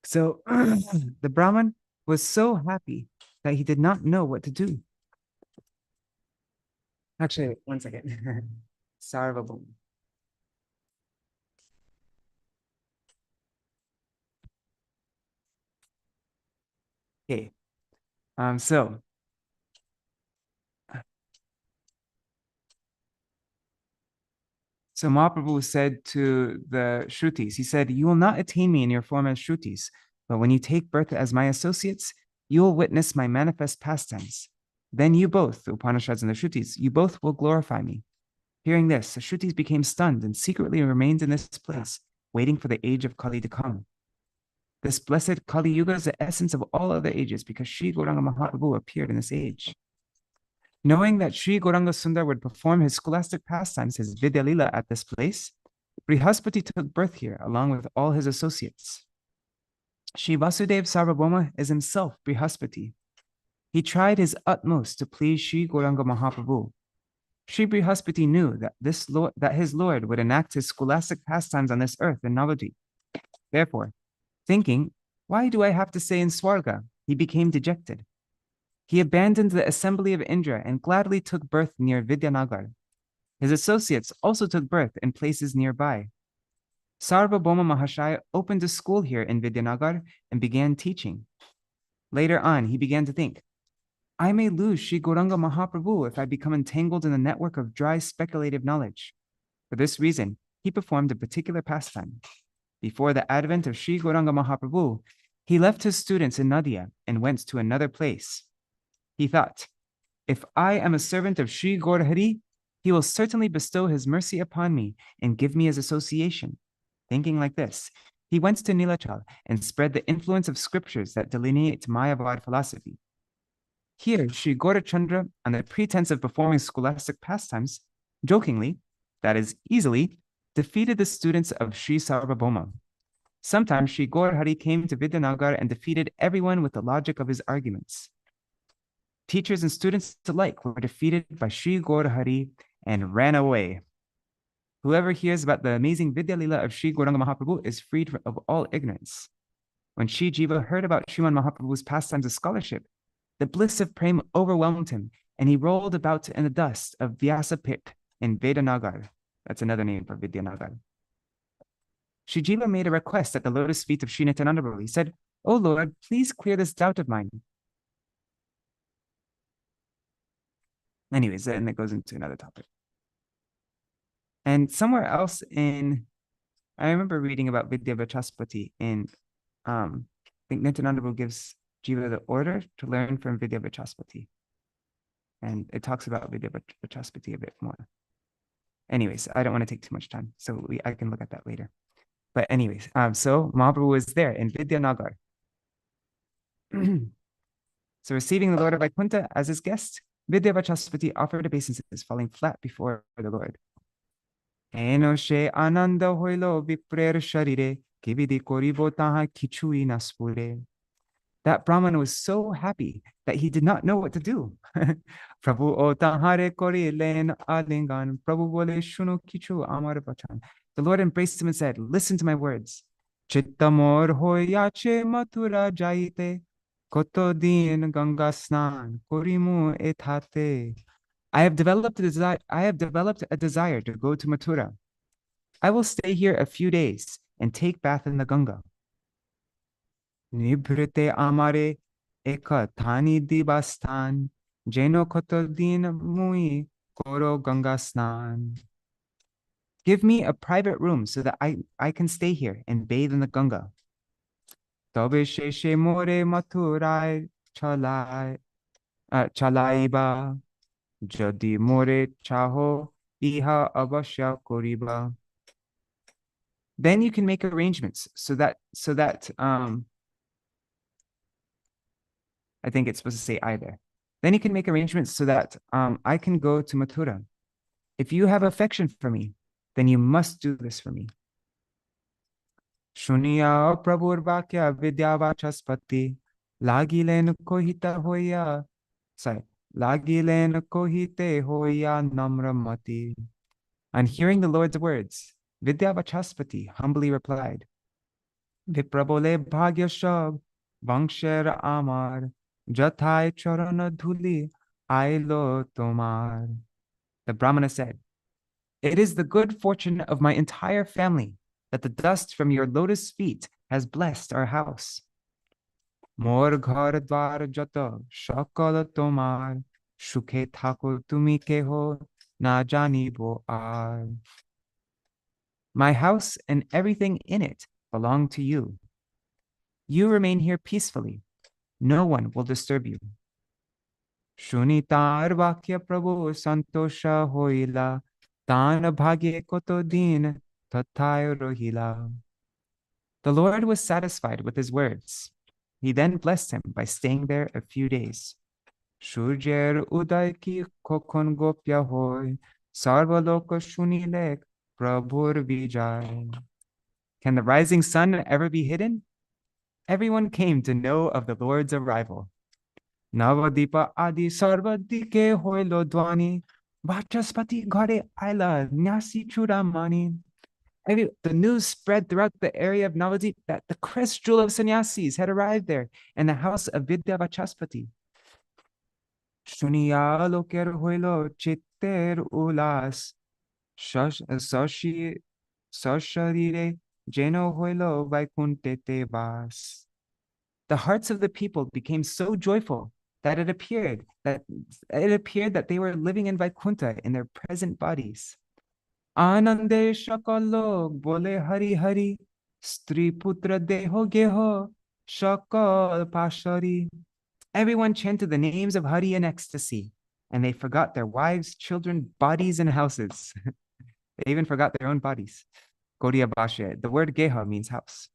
So the Brahmin was so happy that he did not know what to do. Actually, one second. Sarvabhauma. Okay. So Mahaprabhu said to the Shrutis, he said, "You will not attain me in your form as Shrutis, but when you take birth as my associates, you will witness my manifest pastimes. Then you both, the Upanishads and the Shrutis, you both will glorify me." Hearing this, the Shrutis became stunned and secretly remained in this place, waiting for the age of Kali to come. This blessed Kali Yuga is the essence of all other ages because Sri Gauranga Mahaprabhu appeared in this age. Knowing that Sri Gauranga Sundar would perform his scholastic pastimes, his Vidya Lila, at this place, Brihaspati took birth here along with all his associates. Sri Vasudev Sarvabhauma is himself Brihaspati. He tried his utmost to please Sri Gauranga Mahaprabhu. Sri Brihaspati knew that his Lord would enact his scholastic pastimes on this earth in Navadvip. Therefore, thinking, "Why do I have to stay in Swarga?" he became dejected. He abandoned the assembly of Indra and gladly took birth near Vidyānagara. His associates also took birth in places nearby. Sarvabhauma Mahashaya opened a school here in Vidyānagara and began teaching. Later on, he began to think, "I may lose Sri Gauranga Mahaprabhu if I become entangled in a network of dry speculative knowledge." For this reason, he performed a particular pastime. Before the advent of Sri Gauranga Mahaprabhu, he left his students in Nadia and went to another place. He thought, "If I am a servant of Sri Gaurahari, he will certainly bestow his mercy upon me and give me his association." Thinking like this, he went to Nilachal and spread the influence of scriptures that delineate Mayavad philosophy. Here, Sri Gaurachandra, on the pretense of performing scholastic pastimes, jokingly, that is, easily, defeated the students of Sri Sarvabhauma. Sometimes Sri Gaurahari came to Vidyānagara and defeated everyone with the logic of his arguments. Teachers and students alike were defeated by Sri Gaurahari and ran away. Whoever hears about the amazing Vidya Lila of Sri Gauranga Mahaprabhu is freed of all ignorance. When Sri Jiva heard about Sriman Mahaprabhu's pastimes of scholarship, the bliss of prema overwhelmed him, and he rolled about in the dust of Vyasapit in Vedanagar. That's another name for Vidyanagar. Sri Jiva made a request at the lotus feet of Sri Nityananda Prabhu. He said, "Oh Lord, please clear this doubt of mine." Anyways, then it goes into another topic. And somewhere else I remember reading about Vidyā Vācaspati in, I think Nityananda Prabhu gives Jiva the order to learn from Vidyā Vācaspati. And it talks about Vidyā Vācaspati a bit more. Anyways, I don't want to take too much time, so I can look at that later. But anyways, so Mahaprabhu was there in Vidyānagara. So receiving the Lord of Vaikuntha as his guest, Vidyā Vācaspati offered obeisances, falling flat before the Lord. Eno she ananda hoilo viprer sharire, kividi koribo taha kichui naspure. That Brahman was so happy that he did not know what to do. Prabhu o tahare kori len alingan, Prabhu bole shunu kichu amar bachan. The Lord embraced him and said, "Listen to my words. Chittamor hoyache mathura jaite, koto din ganga snan, korimu etate. I have developed a desire to go to Mathura. I will stay here a few days and take bath in the Ganga. Nibrite amare eka thani divastan, jeno kotodin mui koro Ganga snan. Give me a private room so that I can stay here and bathe in the Ganga. Tobe sheshe more Mathurai chalaiba. Jadi more chaho iha avashya koriba. Then you can make arrangements so that I think it's supposed to say either. Then you can make arrangements so that I can go to Mathura. If you have affection for me, then you must do this for me. Shuniya prabhur vakya Vidyā Vācaspati lagilen kohita hoya. Sorry. Lagilen kohite hoya namramati. On hearing the Lord's words, Vidyā Vācaspati humbly replied, Viprabole bhagya shab, vangsher amar, jathai charana dhuli, ailo tomar. The Brahmana said, it is the good fortune of my entire family that the dust from your lotus feet has blessed our house. Mor ghar dwar jata shakal tomar, shukhe thako tumi keho na janibo ar. My house and everything in it belong to you. You remain here peacefully. No one will disturb you. Shunitar vakya prabhu santosha hoila, tan bhagye koto din tathay rohila. The Lord was satisfied with his words. He then blessed him by staying there a few days. Surjer uday ki kokon gopya hoy, sarva loka shunilek prabhur vijay. Can the rising sun ever be hidden? Everyone came to know of the Lord's arrival. Navadipa adi sarvadike hoilo dwani, Vacaspati ghare aila nyasi chudamani. The news spread throughout the area of Navadip that the crest jewel of sannyasis had arrived there in the house of Vidyā Vācaspati. Shuniya loker hoilo chitter ulas, sasharire jeno hoilo vaikuntete vas. The hearts of the people became so joyful that it appeared that they were living in Vaikuntha in their present bodies. Anande shakalo bole hari hari, stri putra deho geho shakal pashari. Everyone chanted the names of Hari in ecstasy, and they forgot their wives, children, bodies, and houses. They even forgot their own bodies. Gauḍa-deśa, the word geha means house.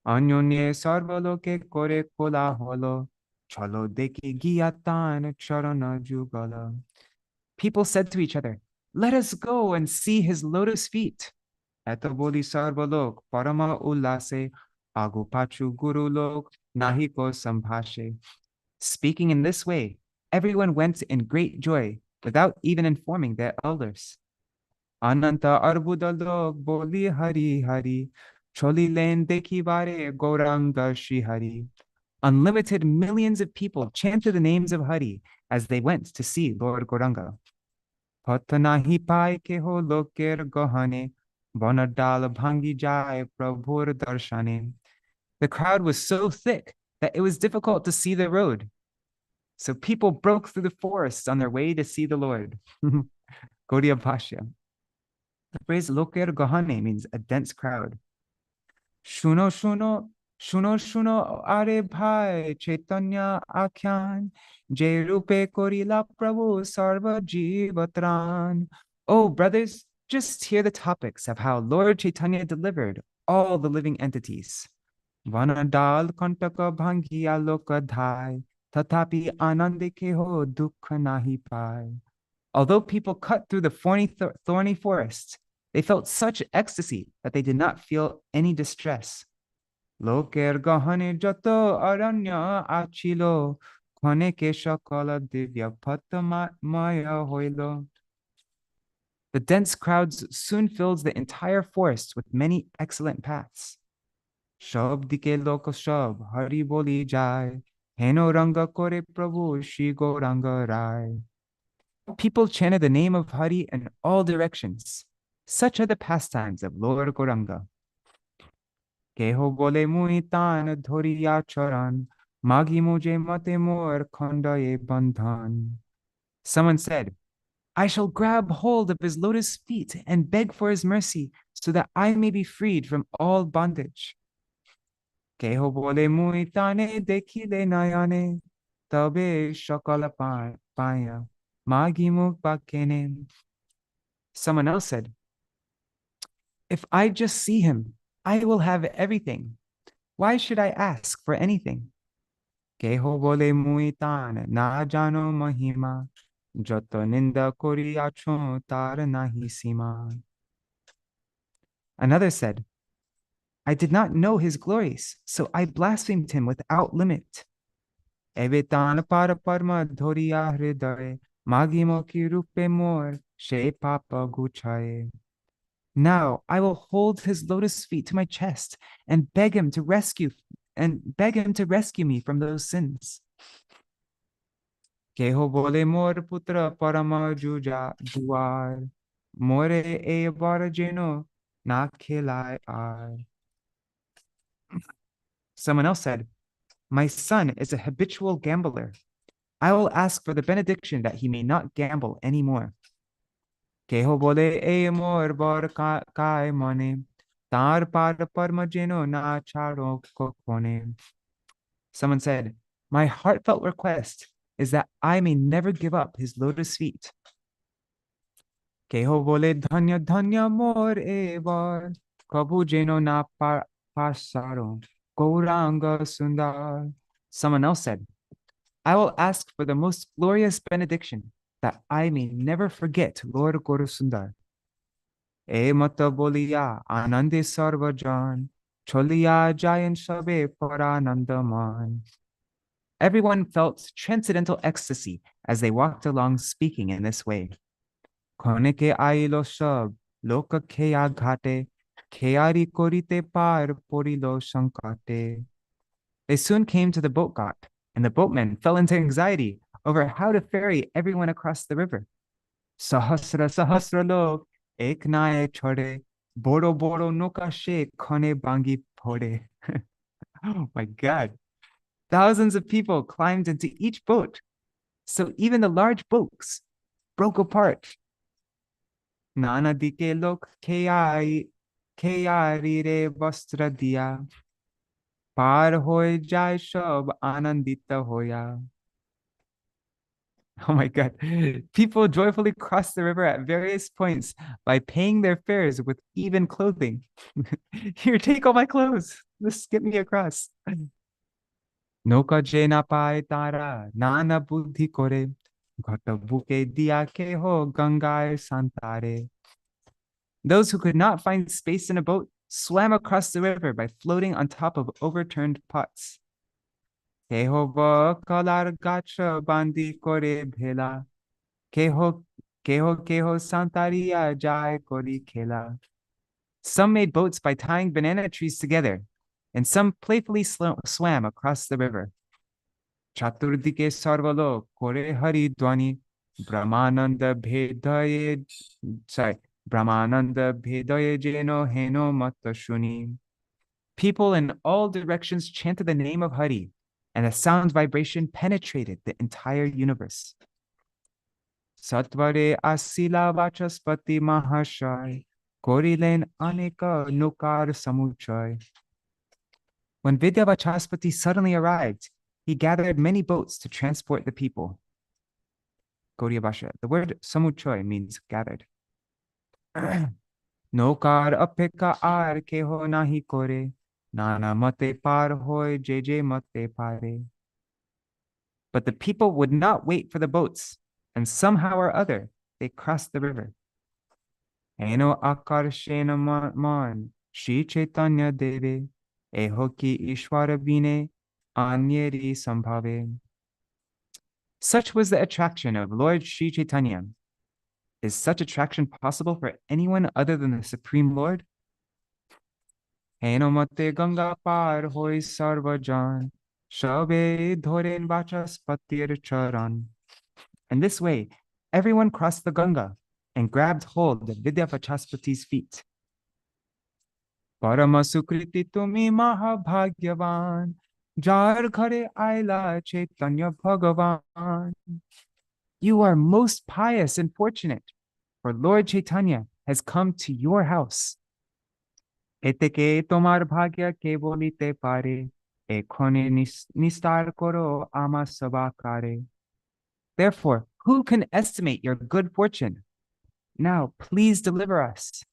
Anyonye sarvaloke kore kola holo, chalo deki giyatan charana jugala. People said to each other, let us go and see his lotus feet. Etaboli sarvalok parama ullase, agupachu gurulok nahiko sambhashe. Speaking in this way, everyone went in great joy without even informing their elders. Ananta arbudalok boli hari hari, cholilen dekivare Gauranga Shri Hari. Unlimited millions of people chanted the names of Hari as they went to see Lord Gauranga. Patanahi pai keho loker gohane, bonadal bhangi jai prabhur darshane. The crowd was so thick that it was difficult to see the road. So people broke through the forests on their way to see the Lord. Gauḍa-deśa. The phrase loker gohane means a dense crowd. Shuno shuno, shuno shuno are bhai Chaitanya akhyan, je rupe korila prabhu sarva jivatran. Oh, brothers, just hear the topics of how Lord Chaitanya delivered all the living entities. Vanadal kantaka bhangi aloka dhai, tatapi anande keho dukha nahi pai. Although people cut through the thorny forest, they felt such ecstasy that they did not feel any distress. Loker gahane jato aranya achilo, khane ke shakala divya patamaya hoilo. The dense crowds soon filled the entire forest with many excellent paths. Shab dike loko shab hari boli jai, heno ranga kore prabhu Shri Gauranga rai. People chanted the name of Hari in all directions. Such are the pastimes of Lord Gauranga. Keho bole muitan dhoriya charan, magi muje mate mor khandaye bandhan. Someone said, I shall grab hold of his lotus feet and beg for his mercy so that I may be freed from all bondage. Keho bole muitane dekile nayane, tabe shakala paya, magi muk bakene. Someone else said, if I just see him, I will have everything. Why should I ask for anything? Keho bole muitan na jano mahima, jato ninda kori acho tar nahi sima. Another said, I did not know his glories, so I blasphemed him without limit. Evetan para parma dhoriya hridaye, magimo ki rupe mor she papa guchaye. Now I will hold his lotus feet to my chest and beg him to rescue me from those sins. Keho bole mor putra parama juar, more e bar jeno na khelai ar. Someone else said, my son is a habitual gambler. I will ask for the benediction that he may not gamble anymore. Keho bole e mor bar kai mone, tar par parma jeno na charo kokone. Someone said, my heartfelt request is that I may never give up his lotus feet. Keho bole dhanya dhanya mor evar, kabu jeno na pasaro, gauranga sundar. Someone else said, I will ask for the most glorious benediction that I may never forget Lord Gaura Sundar. E mata boliya anande sarvajan, choliya jayan shabe paranandaman. Everyone felt transcendental ecstasy as they walked along speaking in this way. Koneke ailo shab, loka keya ghate, keari korite par porilo shankate. They soon came to the boat ghat, and the boatmen fell into anxiety over how to ferry everyone across the river. Sahasra sahasra lok, ek nae chode, boro boro nokashe kone bangi pode. Oh my God. Thousands of people climbed into each boat, so even the large boats broke apart. Nana dike lok keari re vastra diya, par hoy jai shab anandita hoya. Oh my God. People joyfully crossed the river at various points by paying their fares with even clothing. Here, take all my clothes. Let's get me across. Noka jena pai tara, nana buddhi kore, ghata buke diya ke ho gangai santare. Those who could not find space in a boat swam across the river by floating on top of overturned pots. Kehova kalar gacha bandi kore bhela, keho santaria jai kori khela. Some made boats by tying banana trees together, and some playfully swam across the river. Chaturdike sarvalo kore hari dwani, Brahmananda bhedaye, Brahmananda bhedaye jeno heno mata shuni. People in all directions chanted the name of Hari, and the sound vibration penetrated the entire universe. Satvare asila vachaspati mahashai, korilen aneka nukar samuchay. When Vidyā Vācaspati suddenly arrived, he gathered many boats to transport the people. Gaudiya Bhasha. The word samuchay means gathered. Nokar apeka ar keho nahi kore, nana mate par hoy jeje mate pare. But the people would not wait for the boats, and somehow or other, they crossed the river. Eno akarshena man, Śrī Caitanya-deve, eho ki ishvara bine, anyeri sambhave. Such was the attraction of Lord Śrī Caitanya. Is such attraction possible for anyone other than the Supreme Lord? Eno mate ganga par hoy sarvajan, shabe dhoren vachaspatir charan. In this way, everyone crossed the Ganga and grabbed hold of Vidyā Vācaspati's feet. Parama sukriti tumi mahabhagyavan, jar ghare aila Caitanya-bhāgavata. You are most pious and fortunate, for Lord Chaitanya has come to your house. Eteke tomar bhagya ke bolite pare, ekhone nistar koro ama sabakare. Therefore, who can estimate your good fortune? Now, please deliver us.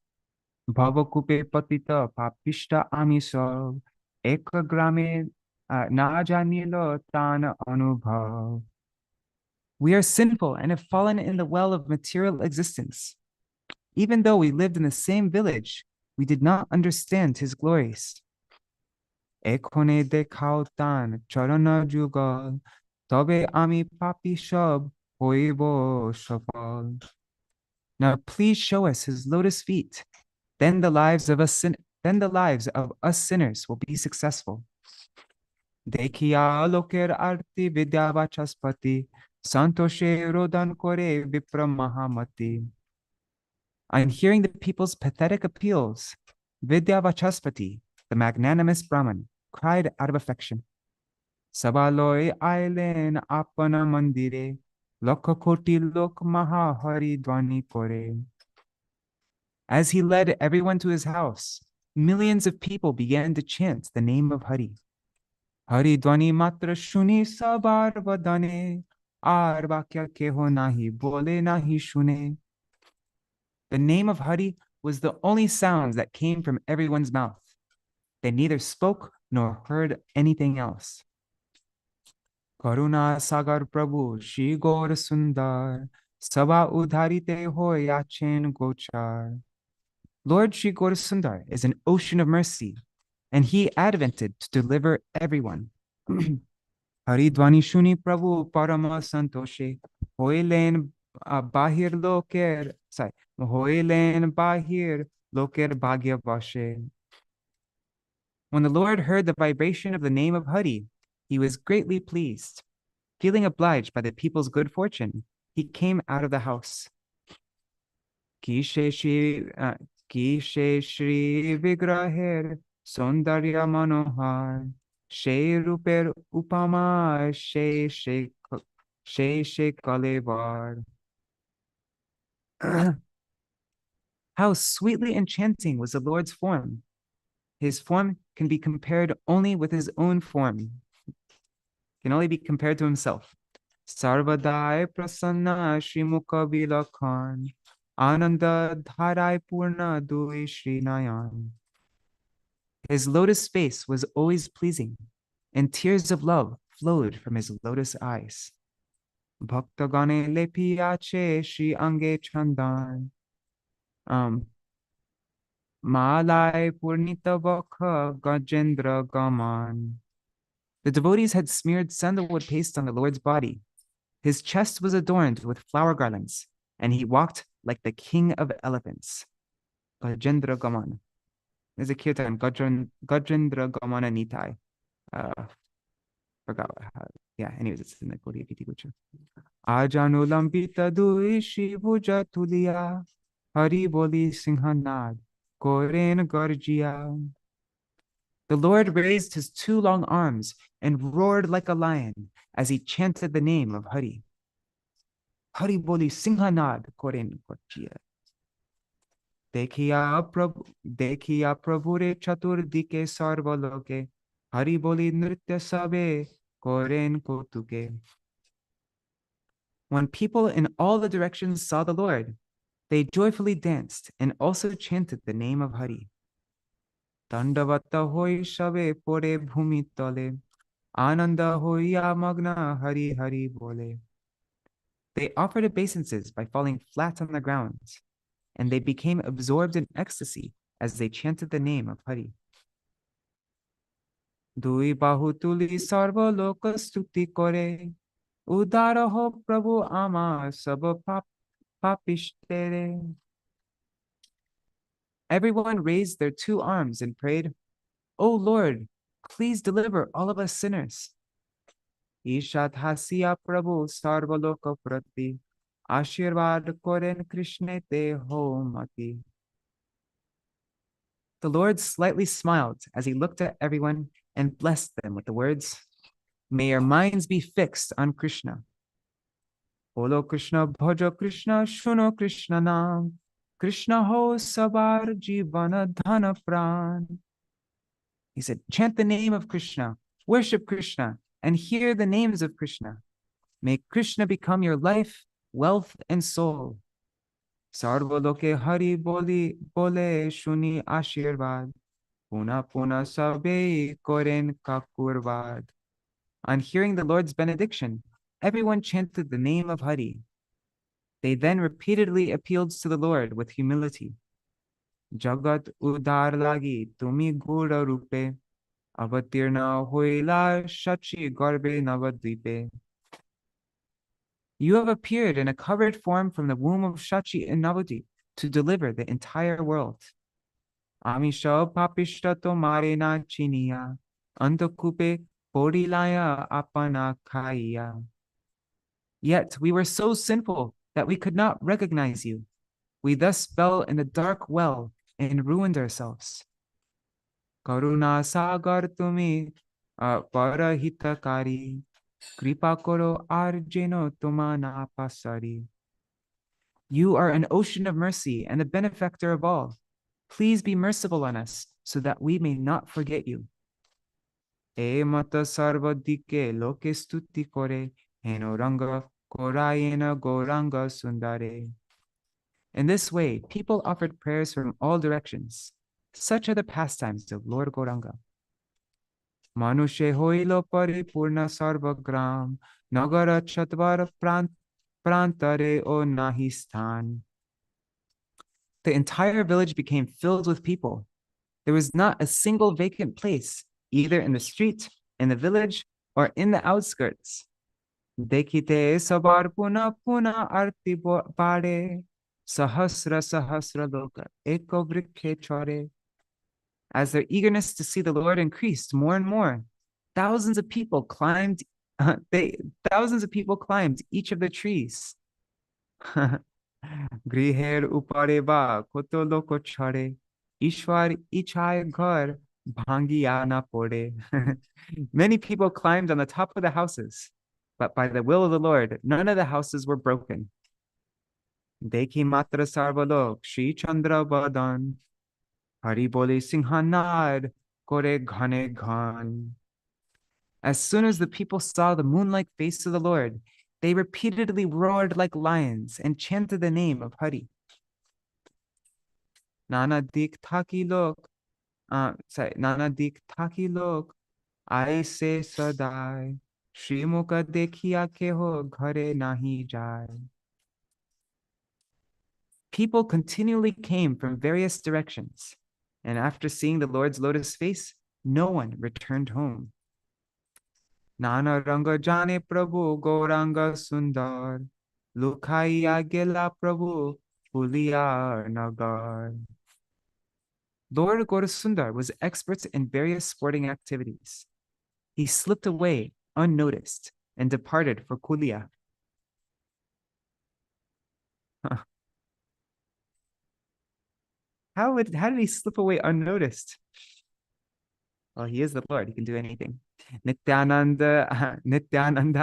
Bhavakupe patita papishta amiso, ekagrame na janilo tan anubhav. We are sinful and have fallen in the well of material existence. Even though we lived in the same village, we did not understand his glories. Ekhone dekhao tan charana jugal, tobe ami papi shab hoibo shafal. Now please show us his lotus feet, then the lives of us sinners will be successful. Dekhiya loker arti Vidyā Vācaspati, santoshe rodan kore vipra mahamati. On hearing the people's pathetic appeals, Vidyā Vācaspati, the magnanimous Brahmin, cried out of affection, Sabaloi ailen apana mandire, lokakoti lok maha hari dwani kore. As he led everyone to his house, millions of people began to chant the name of Hari. Hari dwani matra shuni sabar vadane, ar vakya keho nahi bole nahi shune. The name of Hari was the only sounds that came from everyone's mouth. They neither spoke nor heard anything else. Karuna sagar prabhu Shri Gaur Sundar, Sabha udharite hoy yachen gochar. Lord Shri Gaur Sundar is an ocean of mercy, and he advented to deliver everyone. Hari dwani shuni prabhu parama santoshe, hoilen bahir loker, hoilen bahir loker bhagya vashe. When the Lord heard the vibration of the name of Hari, he was greatly pleased. Feeling obliged by the people's good fortune, he came out of the house. Kishe Shri Vigraher Sondarya Manohar, She Ruper Upama She Kalevar. How sweetly enchanting was the Lord's form. His form can be compared only with his own form, can only be compared to himself. Sarvadai Prasanna Shri Mukha Vilakhan, Ananda Dharai Purna Dui Shri Nayan. His lotus face was always pleasing, and tears of love flowed from his lotus eyes. Bhaktagane Lepiyache Shri Ange Chandan. Malai Purnita Vakha Gajendra Gaman. The devotees had smeared sandalwood paste on the Lord's body. His chest was adorned with flower garlands, and he walked like the king of elephants. Gajendra Gaman. There's a kirtan, Gajendra Gamana Nitai. Forgot how. Yeah, anyways, it's in the Gaudiya Gucha. Ajanu Lambita Dui Shri Bhuja Tuliya, Hari Boli Singhanad, Koren Garjia. The Lord raised his two long arms and roared like a lion as he chanted the name of Hari. Hari Boli Singhanad Koren Garjia. Dekhiya Prabhure Chatur Dike Sarvaloke, Hari Boli Nritya Sabe Koren Kotuke. When people in all the directions saw the Lord, they joyfully danced and also chanted the name of Hari. Dandavata hoi shabe pore bhumi tale, Ananda hoya magna Hari Hari bole. They offered obeisances by falling flat on the ground, and they became absorbed in ecstasy as they chanted the name of Hari. Dui bahutuli sarva loka stuti kore, Udara ho Prabhu ama sab papishtere. Everyone raised their two arms and prayed, O Lord, please deliver all of us sinners. Ishat hasiya Prabhu sarvaloka prati, Ashirvad koren Krishne te ho mati. The Lord slightly smiled as he looked at everyone and blessed them with the words, May your minds be fixed on Krishna. Bolo Krishna, bhajo Krishna, shuno Krishna naam, Krishna ho sabar jivana dhana pran. He said, chant the name of Krishna, worship Krishna, and hear the names of Krishna. May Krishna become your life, wealth, and soul. Sarvaloke Hari bole shuni ashirvad, puna puna sabe koren kakurvad. On hearing the Lord's benediction, everyone chanted the name of Hari. They then repeatedly appealed to the Lord with humility. Jagat udar lagi tumi gura rupe, avatirna hoila shachi garbe navadvipe. You have appeared in a covered form from the womb of Shachi in Navadvip to deliver the entire world. Amisha papishta tomare na chiniya, antakupe porilaya apana kaiya. Yet we were so sinful that we could not recognize you. We thus fell in the dark well and ruined ourselves. Karuna sagar tumi parahitakari, kripa koro arjeno tumana pasari. You are an ocean of mercy and the benefactor of all. Please be merciful on us so that we may not forget you. E mata sarva dike loke stuti kore, henoranga korayena goranga sundare. In this way, people offered prayers from all directions. Such are the pastimes of Lord Gauranga. Manushe hoilo paripurna sarvagram, nagara chatvara prantare o nahistan. The entire village became filled with people. There was not a single vacant place, either in the street, in the village, or in the outskirts. Dekhite sabar puna puna arti pare, sahasra sahasra loka eko vrikhe chore. As their eagerness to see the Lord increased more and more, thousands of people climbed each of the trees. Griher upare ba koto loko chore, Ishwar ichai ghar bhangiya na pore. Many people climbed on the top of the houses, but by the will of the Lord, none of the houses were broken. Dekhi matra sarvalok Śrī Chandra-bhadan, Hari bole singhanad kore ghane ghan. As soon as the people saw the moon-like face of the Lord, they repeatedly roared like lions and chanted the name of Hari. Nana dik thaki lok, Nana dik thaki lok, aise sadai, Shri Mukha dekhiya keho ghare nahi jai. People continually came from various directions, and after seeing the Lord's lotus face, no one returned home. Nana ranga jane Prabhu Gauranga Sundar, Lukhaiya gela Prabhu Vidyānagara. Lord Gaurasundar was expert in various sporting activities. He slipped away unnoticed and departed for Kulia. How did he slip away unnoticed? Well, he is the Lord. He can do anything. Nityananda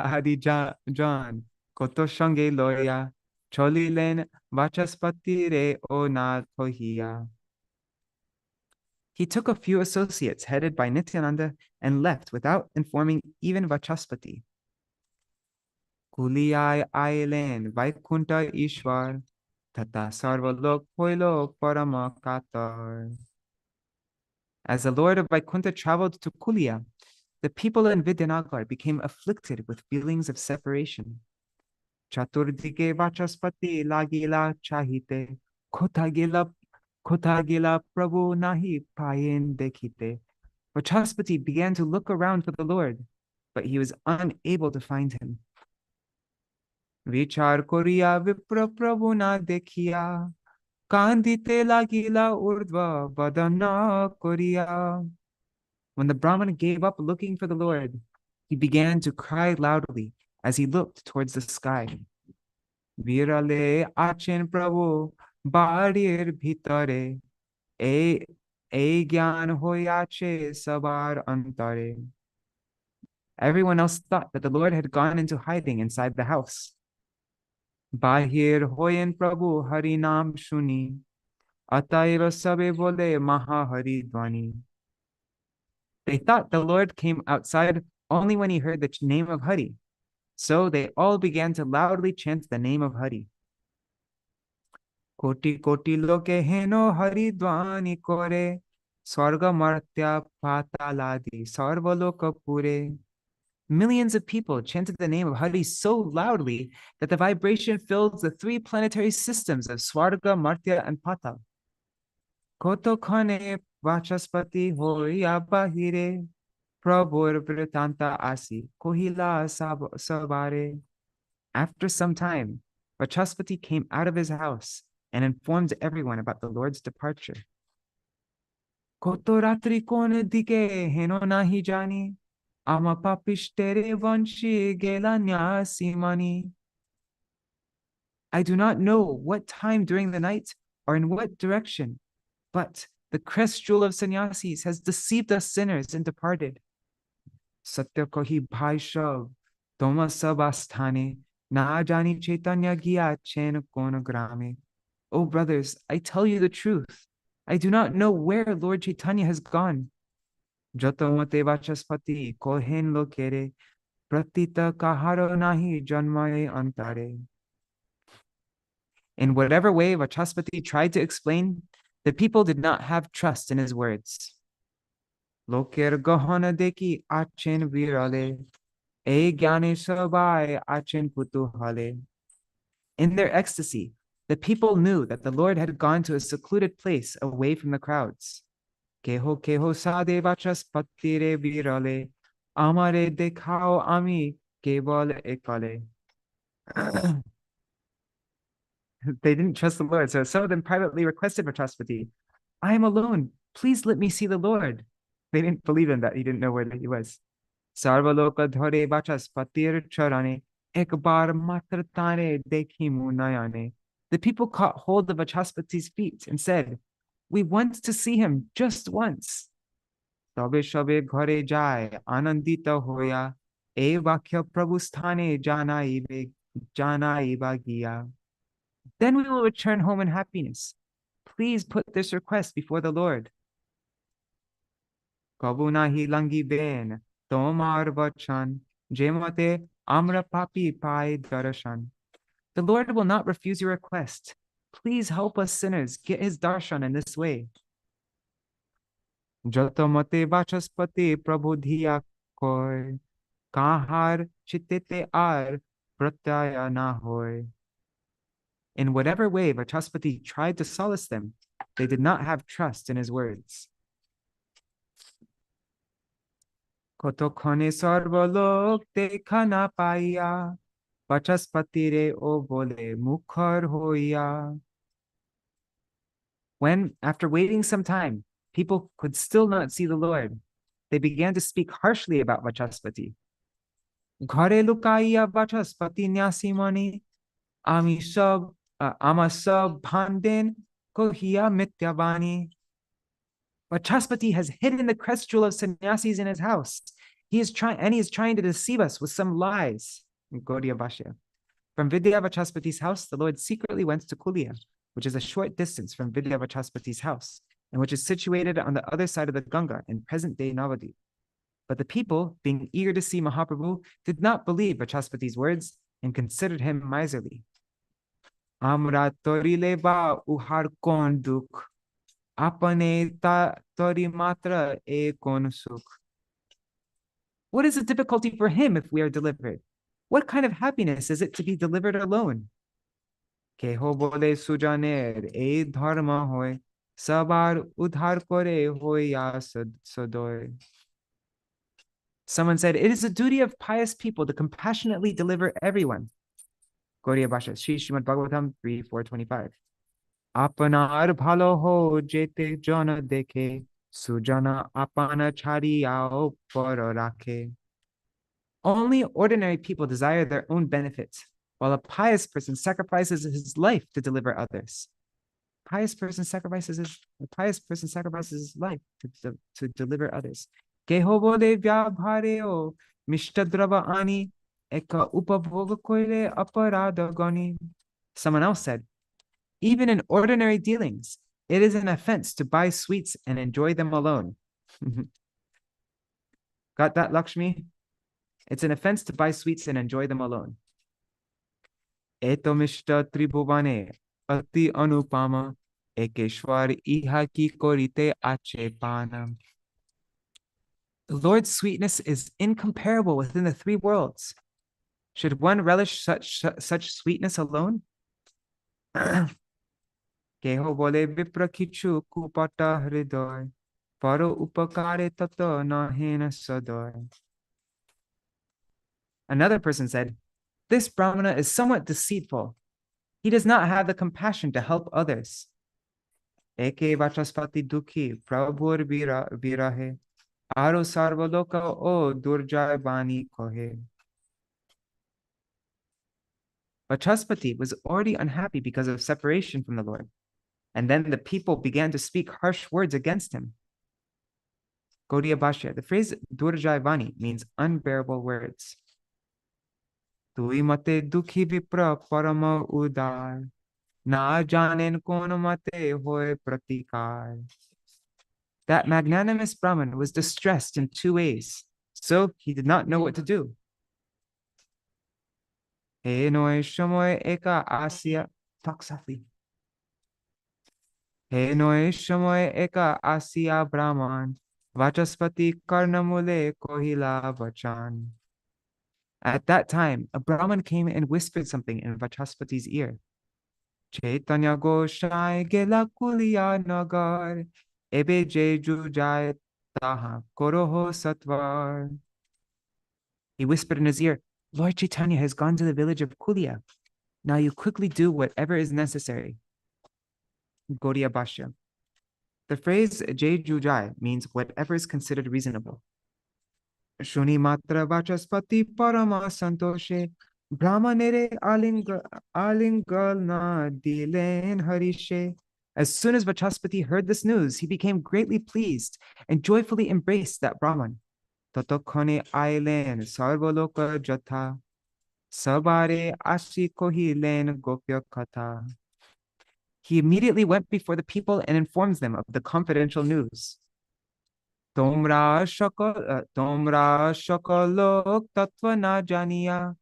Adi John, Koto Shange Loya, Cholilen Vācaspati re o na tohiya. He took a few associates headed by Nityananda and left without informing even Vācaspati. Kuliyai ailen Vaikunta Ishwar, Tata Sarvalok Poilo Paramakatar. As the Lord of Vaikuntha traveled to Kulia, the people in Vidyānagara became afflicted with feelings of separation. Chaturdike Vācaspati lagila chahite, kotagila Prabhu nahi payen dekhite. Vācaspati began to look around for the Lord, but he was unable to find him. Vichar koriya vipra Prabhu na dekhiya, kandite lagila urdva vadana koriya. When the Brahmana gave up looking for the Lord, he began to cry loudly as he looked towards the sky. Virale achen Prabhu barir bhitare, e gyan hoyache sabar antare. Everyone else thought that the Lord had gone into hiding inside the house. Bahir hoyen Prabhu harinam shuni, ataiva sabe bole maha hari dvani. They thought the Lord came outside only when he heard the name of Hari. So they all began to loudly chant the name of Hari. Koti koti loke heno Hari dvani kore, Swarga martya pataladi sarvaloka pure. Millions of people chanted the name of Hari so loudly that the vibration filled the three planetary systems of Swarga, Martya, and Patal. Koto khane Vācaspati hoya bahire, Prabhur Vritanta asi kohila sabare. After some time, Vācaspati came out of his house and informed everyone about the Lord's departure. Koto ratri kone dike heno nahi jani. Ama papistere vanshi gela simani. I do not know what time during the night or in what direction, but the crest jewel of sannyasis has deceived us sinners and departed. Satya kohi bhai shav, toma sab asthane, na jani chaitanya gya chen kona grame. Oh, brothers, I tell you the truth. I do not know where Lord Chaitanya has gone. Jatomate Vācaspati kohen lokere, pratita kaharo nahi janmaye antare. In whatever way Vācaspati tried to explain, the people did not have trust in his words. Loker gahana deki achen virale, e gyane sabai achen putuhale. In their ecstasy, the people knew that the Lord had gone to a secluded place away from the crowds. Keho keho sade Vācaspati re virale, amare dekhao ami kebal ekale. They didn't trust the Lord, so some of them privately requested Vācaspati, I am alone. Please let me see the Lord. They didn't believe him that he didn't know where he was. Sarvaloka dhare Vācaspatir charane, ekbar matra tane dekhi munayane. The people caught hold of Vācaspati's feet and said, we want to see him just once. Tabe shabe ghare jai anandita hoya, e vakya prabhu sthane janaiba giya. Then we will return home in happiness. Please put this request before the Lord. Kabunahi langi ben, tomar vachan, jemate amra papi pai darashan. The Lord will not refuse your request. Please help us sinners get his darshan in this way. Jatamate Vācaspati prabhu dhiya koi, kahar chitete ar pratyaya na hoy. In whatever way Vācaspati tried to solace them, they did not have trust in his words. Kotokhane sarvalok dekha na paiya, Vācaspati re o bole mukhar hoya. When, after waiting some time, people could still not see the Lord, they began to speak harshly about Vācaspati. Ghare lukaiya Vācaspati nyasimani, ami sab Amasab Bhanden Kohiya Mityabani. Vācaspati has hidden the crest jewel of sannyasis in his house. He is trying to deceive us with some lies. Gaudiya Bhashya. From Vidyā Vācaspati's house, the Lord secretly went to Kulia, which is a short distance from Vidyā Vācaspati's house, and which is situated on the other side of the Ganga in present-day Navadvip. But the people, being eager to see Mahaprabhu, did not believe Vācaspati's words and considered him miserly. Amra torile ba uhar kon dukh, apane tori matra e kon sukh. What is the difficulty for him if we are delivered? What kind of happiness is it to be delivered alone? Keho bole sujaner e dharma hoy, sabar udhar kore hoya sadoy. Someone said, it is the duty of pious people to compassionately deliver everyone. Gaudiya Bhashya, Śrīmad Bhagavatam 3:425. Apanar bhalo ho jete jana dekhe, sujana apana chariya par rakhe. Only ordinary people desire their own benefits, while a pious person sacrifices his life to deliver others. A pious person sacrifices his life to deliver others. Keho bole vyabhareo mishtadrava ani. Someone else said, even in ordinary dealings, it is an offense to buy sweets and enjoy them alone. Got that, Lakshmi? It's an offense to buy sweets and enjoy them alone. Eto mishta tribhuvane ati anupama ekeshwar iha ki korite achepana. The Lord's sweetness is incomparable within the three worlds. Should one relish such sweetness alone? Keho bole vipra kichu kupata hridoy, paro upakare tato nahena sadoy. Another person said, this Brahmana is somewhat deceitful. He does not have the compassion to help others. Eke Vacaspati Dukhi Prabhur Virahe Aro Sarvaloka O Durjai Bani Kohe. Vacaspati was already unhappy because of separation from the Lord, and then the people began to speak harsh words against him. Gauḍa-deśa, the phrase Durjai Vani means unbearable words. Tui mate dukhi vipra parama udar, na janen kon mate hoy pratikar. That magnanimous Brahmin was distressed in two ways, so he did not know what to do. He noy shamoy eka asya, talk softly. He noy shamoy eka asya Brahman, Vacaspati karnamule kohila vachan. At that time, a Brahmin came and whispered something in Vacaspati's ear. Chaitanya Goshai gela Vidyānagara, ebe jeju jai taha koroho satvar. He whispered in his ear, Lord Chaitanya has gone to the village of Kulia. Now you quickly do whatever is necessary. Gauḍa-deśa. The phrase jeju jai means whatever is considered reasonable. Shuni matra Vacaspati parama santoshe brahmanere alingalna dilen harishe. As soon as Vacaspati heard this news, he became greatly pleased and joyfully embraced that Brahman. Tatokhane ailen sarvaloka jatha sabare ashi kohilen gopya katha. He immediately went before the people and informs them of the confidential news. Tomra shakalok tatva na janiya,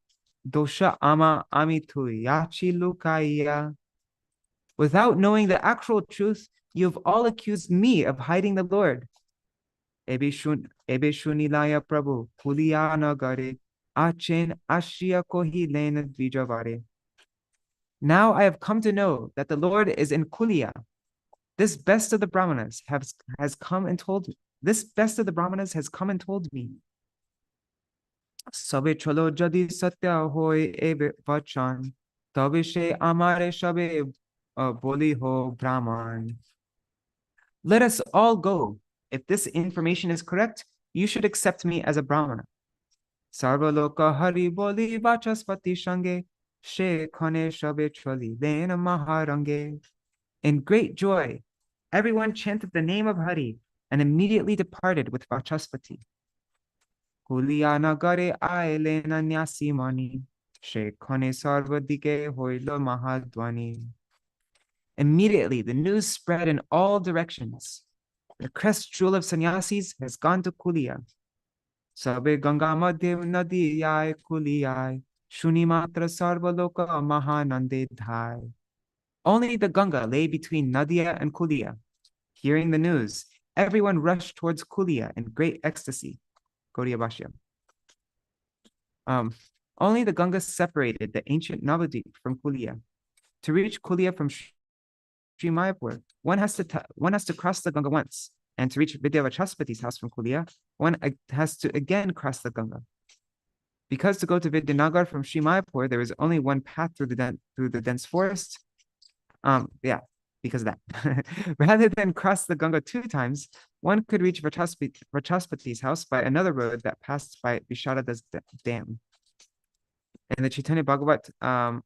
dosha ama amitu yachi lukaiya. Without knowing the actual truth, you have all accused me of hiding the Lord. Ebe shunilaya Prabhu, Vidyānagara, achen ashya kohi lena dvijavare. Now I have come to know that the Lord is in Kulia. This best of the Brahmanas has come and told me. This best of the Brahmanas has come and told me. Sabe chalo jadi satya hoy ebe vachan, tabe she amare shabe boli ho Brahman. Let us all go. If this information is correct, you should accept me as a Brahmana. Sarvaloka hari boli Vacaspati shange, she khane shabe chali lena maharange. In great joy, everyone chanted the name of Hari and immediately departed with Vacaspati. Vidyānagara ailena nyasimani, shekhane sarvadike hoilo mahadwani. Immediately, the news spread in all directions. The crest jewel of sannyasis has gone to Kulia. Sabe Ganga Madhya Nadiyai Kuliyai, Shunimatra Sarvaloka Mahanande Dhai. Only the Ganga lay between Nadia and Kulia. Hearing the news, everyone rushed towards Kulia in great ecstasy. Gauḍa-deśa. Only the Ganga separated the ancient Navadvip from Kulia. To reach Kulia from Śrī Mayapur, one has to cross the Ganga once, and to reach Vidyā Vācaspati's house from Kulia, one has to again cross the Ganga. Because to go to Vidyānagara from Śrī Mayapur, there is only one path through the dense forest. Because of that. Rather than cross the Ganga 2 times, one could reach Vacaspati's house by another road that passed by Vishada's dam. In the Caitanya-bhāgavata,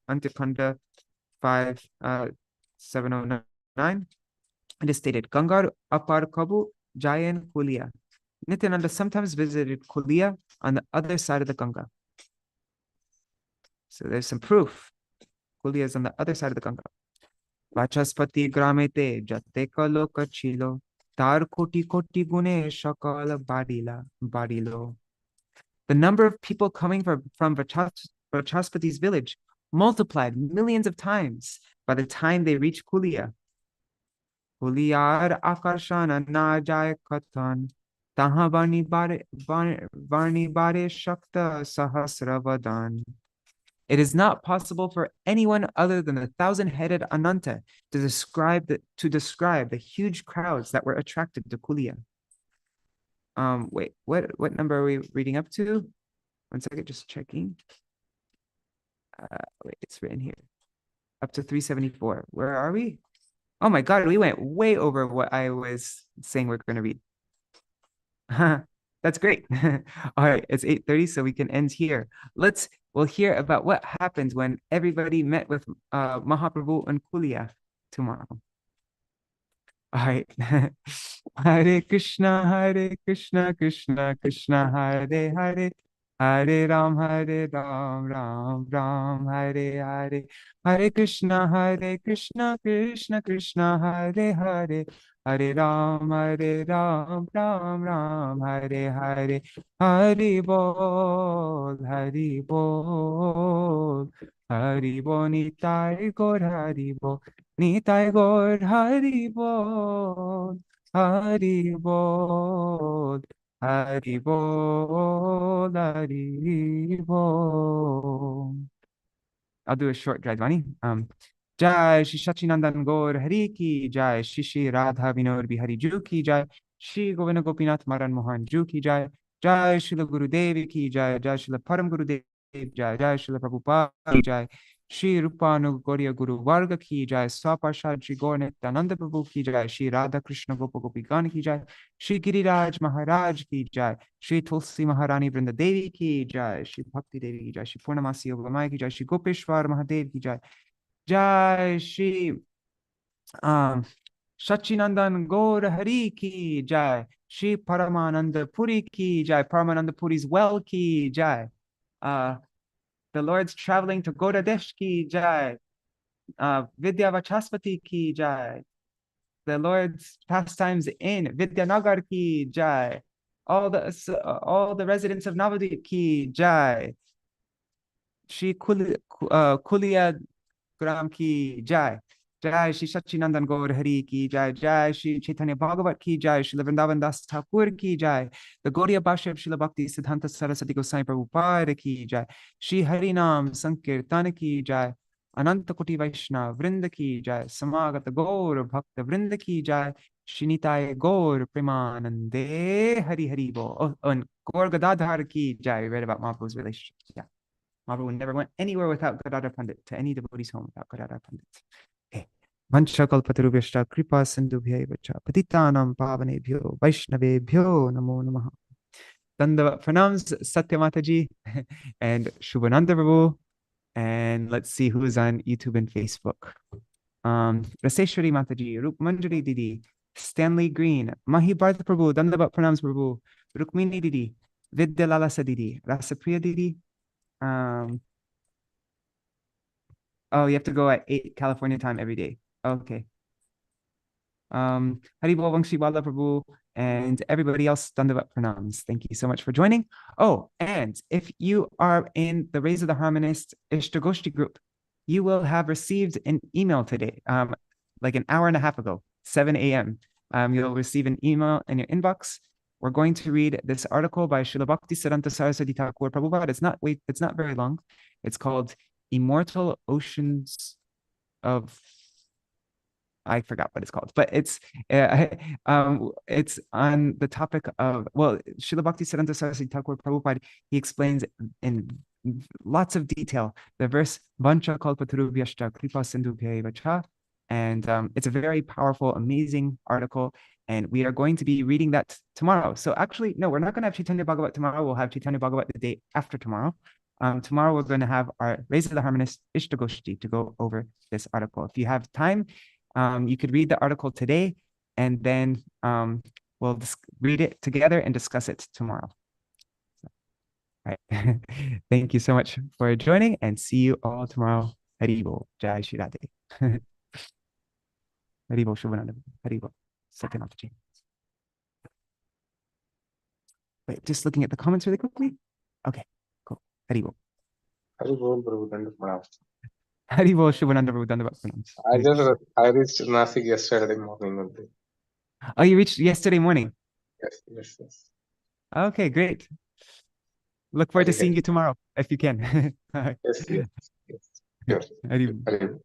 Antya-khaṇḍa 5:709, it is stated, Gangar apar kabu jayan Kulia. Nityananda sometimes visited Kulia on the other side of the Ganga. So there's some proof. Kulia is on the other side of the Ganga. Vacaspati gramete jateka loka chilo, tar koti koti gune shakala badilo. The number of people coming from Vacaspati's village multiplied millions of times by the time they reached Kulia. Kuliyar akarshana na jay katan, taha varni bare shakta sahasravadan. It is not possible for anyone other than the 1,000-headed Ananta to describe the huge crowds that were attracted to Kulia. Wait, what number are we reading up to? One second, just checking. Wait, it's written here. Up to 374. Where are we? Oh my God, we went way over what I was saying we're going to read. That's great. All right, it's 8:30, so we can end here. We'll hear about what happened when everybody met with Mahaprabhu and Kulia tomorrow. All right. Hare Krishna, Krishna Krishna, Hare Hare, Hare Ram, Ram Hare Hare, Hare Krishna, Krishna Krishna, Hare Hare, Hare Ram, Ram Hare Hare, Hari Bol, Hari Bol, Hari Bol, Nitai Gaur Hari Bol. Nitai Gaur Hari Bol, Hari Bol, Hari Bol, Hari Bol. I'll do a short Dvaini. Jai Shri Sachinandan Gaur Hari Ki Jai, Shri Shri Radha Vinod Bihari Ju Ki Jai, Shri Govinda Gopinath Maran Mohan Ju Ki Jai, Jai Shri Guru Devi Ki Jai, Jai Shri Param Guru Dev Jai, Jai Shri Prabhupada Ki Jai, Shri Rupanu Gauriya Guru Varga Ki Jai, Swaparshad Shri Gaur Nityananda Prabhu Ki Jai, Shri Radha Krishna Gopa Gopi Gana Ki Jai, Shri Giriraj Maharaj Ki Jai, Shri Tulsi Maharani Vrinda Devi Ki Jai, Shri Bhakti Devi Ki Jai, Shri Purnamasi Obamai Ki Jai, Shri Gopeshwar Mahadev Ki Jai, Jai Shri Sachinandan Gaur Hari Ki Jai, Śrī Paramānanda Purī Ki Jai, Paramananda Puri's well Ki Jai, the Lord's traveling to Gauḍa-deśa Ki Jai, Vidyā Vācaspati Ki Jai, the Lord's pastimes in Vidyānagara Ki Jai, all the residents of Navadvip Ki Jai, Shri Kulia Gram Ki Jai, Jai Shri Sachinandan Gaur Hari Ki Jai, Jai Śrī Caitanya-bhāgavata Ki Jai, Śrīla Vrindavan Das Thakur Ki Jai, the Gaudiya Bhashya of Śrīla Bhakti Siddhanta Saraswati Goswami Prabhupada Ki Jai, Shri Harinam Sankirtana Ki Jai, Ananta Koti Vaishnava Vrinda Ki Jai, Samagata Gaur Bhakta Vrinda Ki Jai, Shri Nitai Gaur Premanande Hari Hari Bo. Oh, and Gaur Gadadhar Ki Jai. We read about Mahaprabhu's relationship. Yeah. Mahaprabhu never went anywhere without Gadadhar Pandit, to any devotee's home without Gadadhar Pandit. Okay. Vanchakalpatarubhyashta kripa sindhubhyaiva cha patitanam pavanebhyo vaishnavebhyo namo namaha. Dandavat pranams Satya Mataji and Shubhananda Prabhu. And let's see who's on YouTube and Facebook. Raseshwari Mataji, Rup Manjari Didi, Stanley Green, Mahi Bharata Prabhu, Dandavat pranams Prabhu, Rukmini Didi, Vidya Lalasa Didi, Rasapriya Didi. Oh, you have to go at 8 California time every day. Okay. Haribol Vangshi Wala Prabhu and everybody else, Dandavat pranams. Thank you so much for joining. Oh, and if you are in the Raise of the Harmonist Ishtagoshti group, you will have received an email today, like an hour and a half ago, 7 a.m. You'll receive an email in your inbox. We're going to read this article by Śrīla Bhakti Siddhanta Saraswati Thakur Prabhupada. It's not very long. It's called Immortal Oceans of, I forgot what it's called, but it's on the topic of, well, Śrīla Bhakti Siddhanta Saraswati Thakur Prabhupada, he explains in lots of detail the verse Vancha Kalpatarubhyashta Kripa Sindhubhyaiva cha, and it's a very powerful, amazing article, and we are going to be reading that tomorrow. So actually, no, we're not going to have Caitanya-bhāgavata tomorrow. We'll have Caitanya-bhāgavata the day after tomorrow. Tomorrow we're going to have our Raise of the Harmonist Ishtagoshti to go over this article. If you have time, you could read the article today, and then we'll read it together and discuss it tomorrow. All right. Thank you so much for joining, and see you all tomorrow. Haribol. Jai Shri Radhe. Haribol Shubhananda. Haribol. Satyamataji. Wait, just looking at the comments really quickly. Okay, cool. Haribol. Haribol Prabhu Dandavat pranams. Haribol Shubhananda Prabhu Dandavat pranams. I reached Nasik yesterday morning only. Oh, you reached yesterday morning? Yes. Okay, great. Look forward to seeing you tomorrow, if you can. Yes. Sure. Haribol.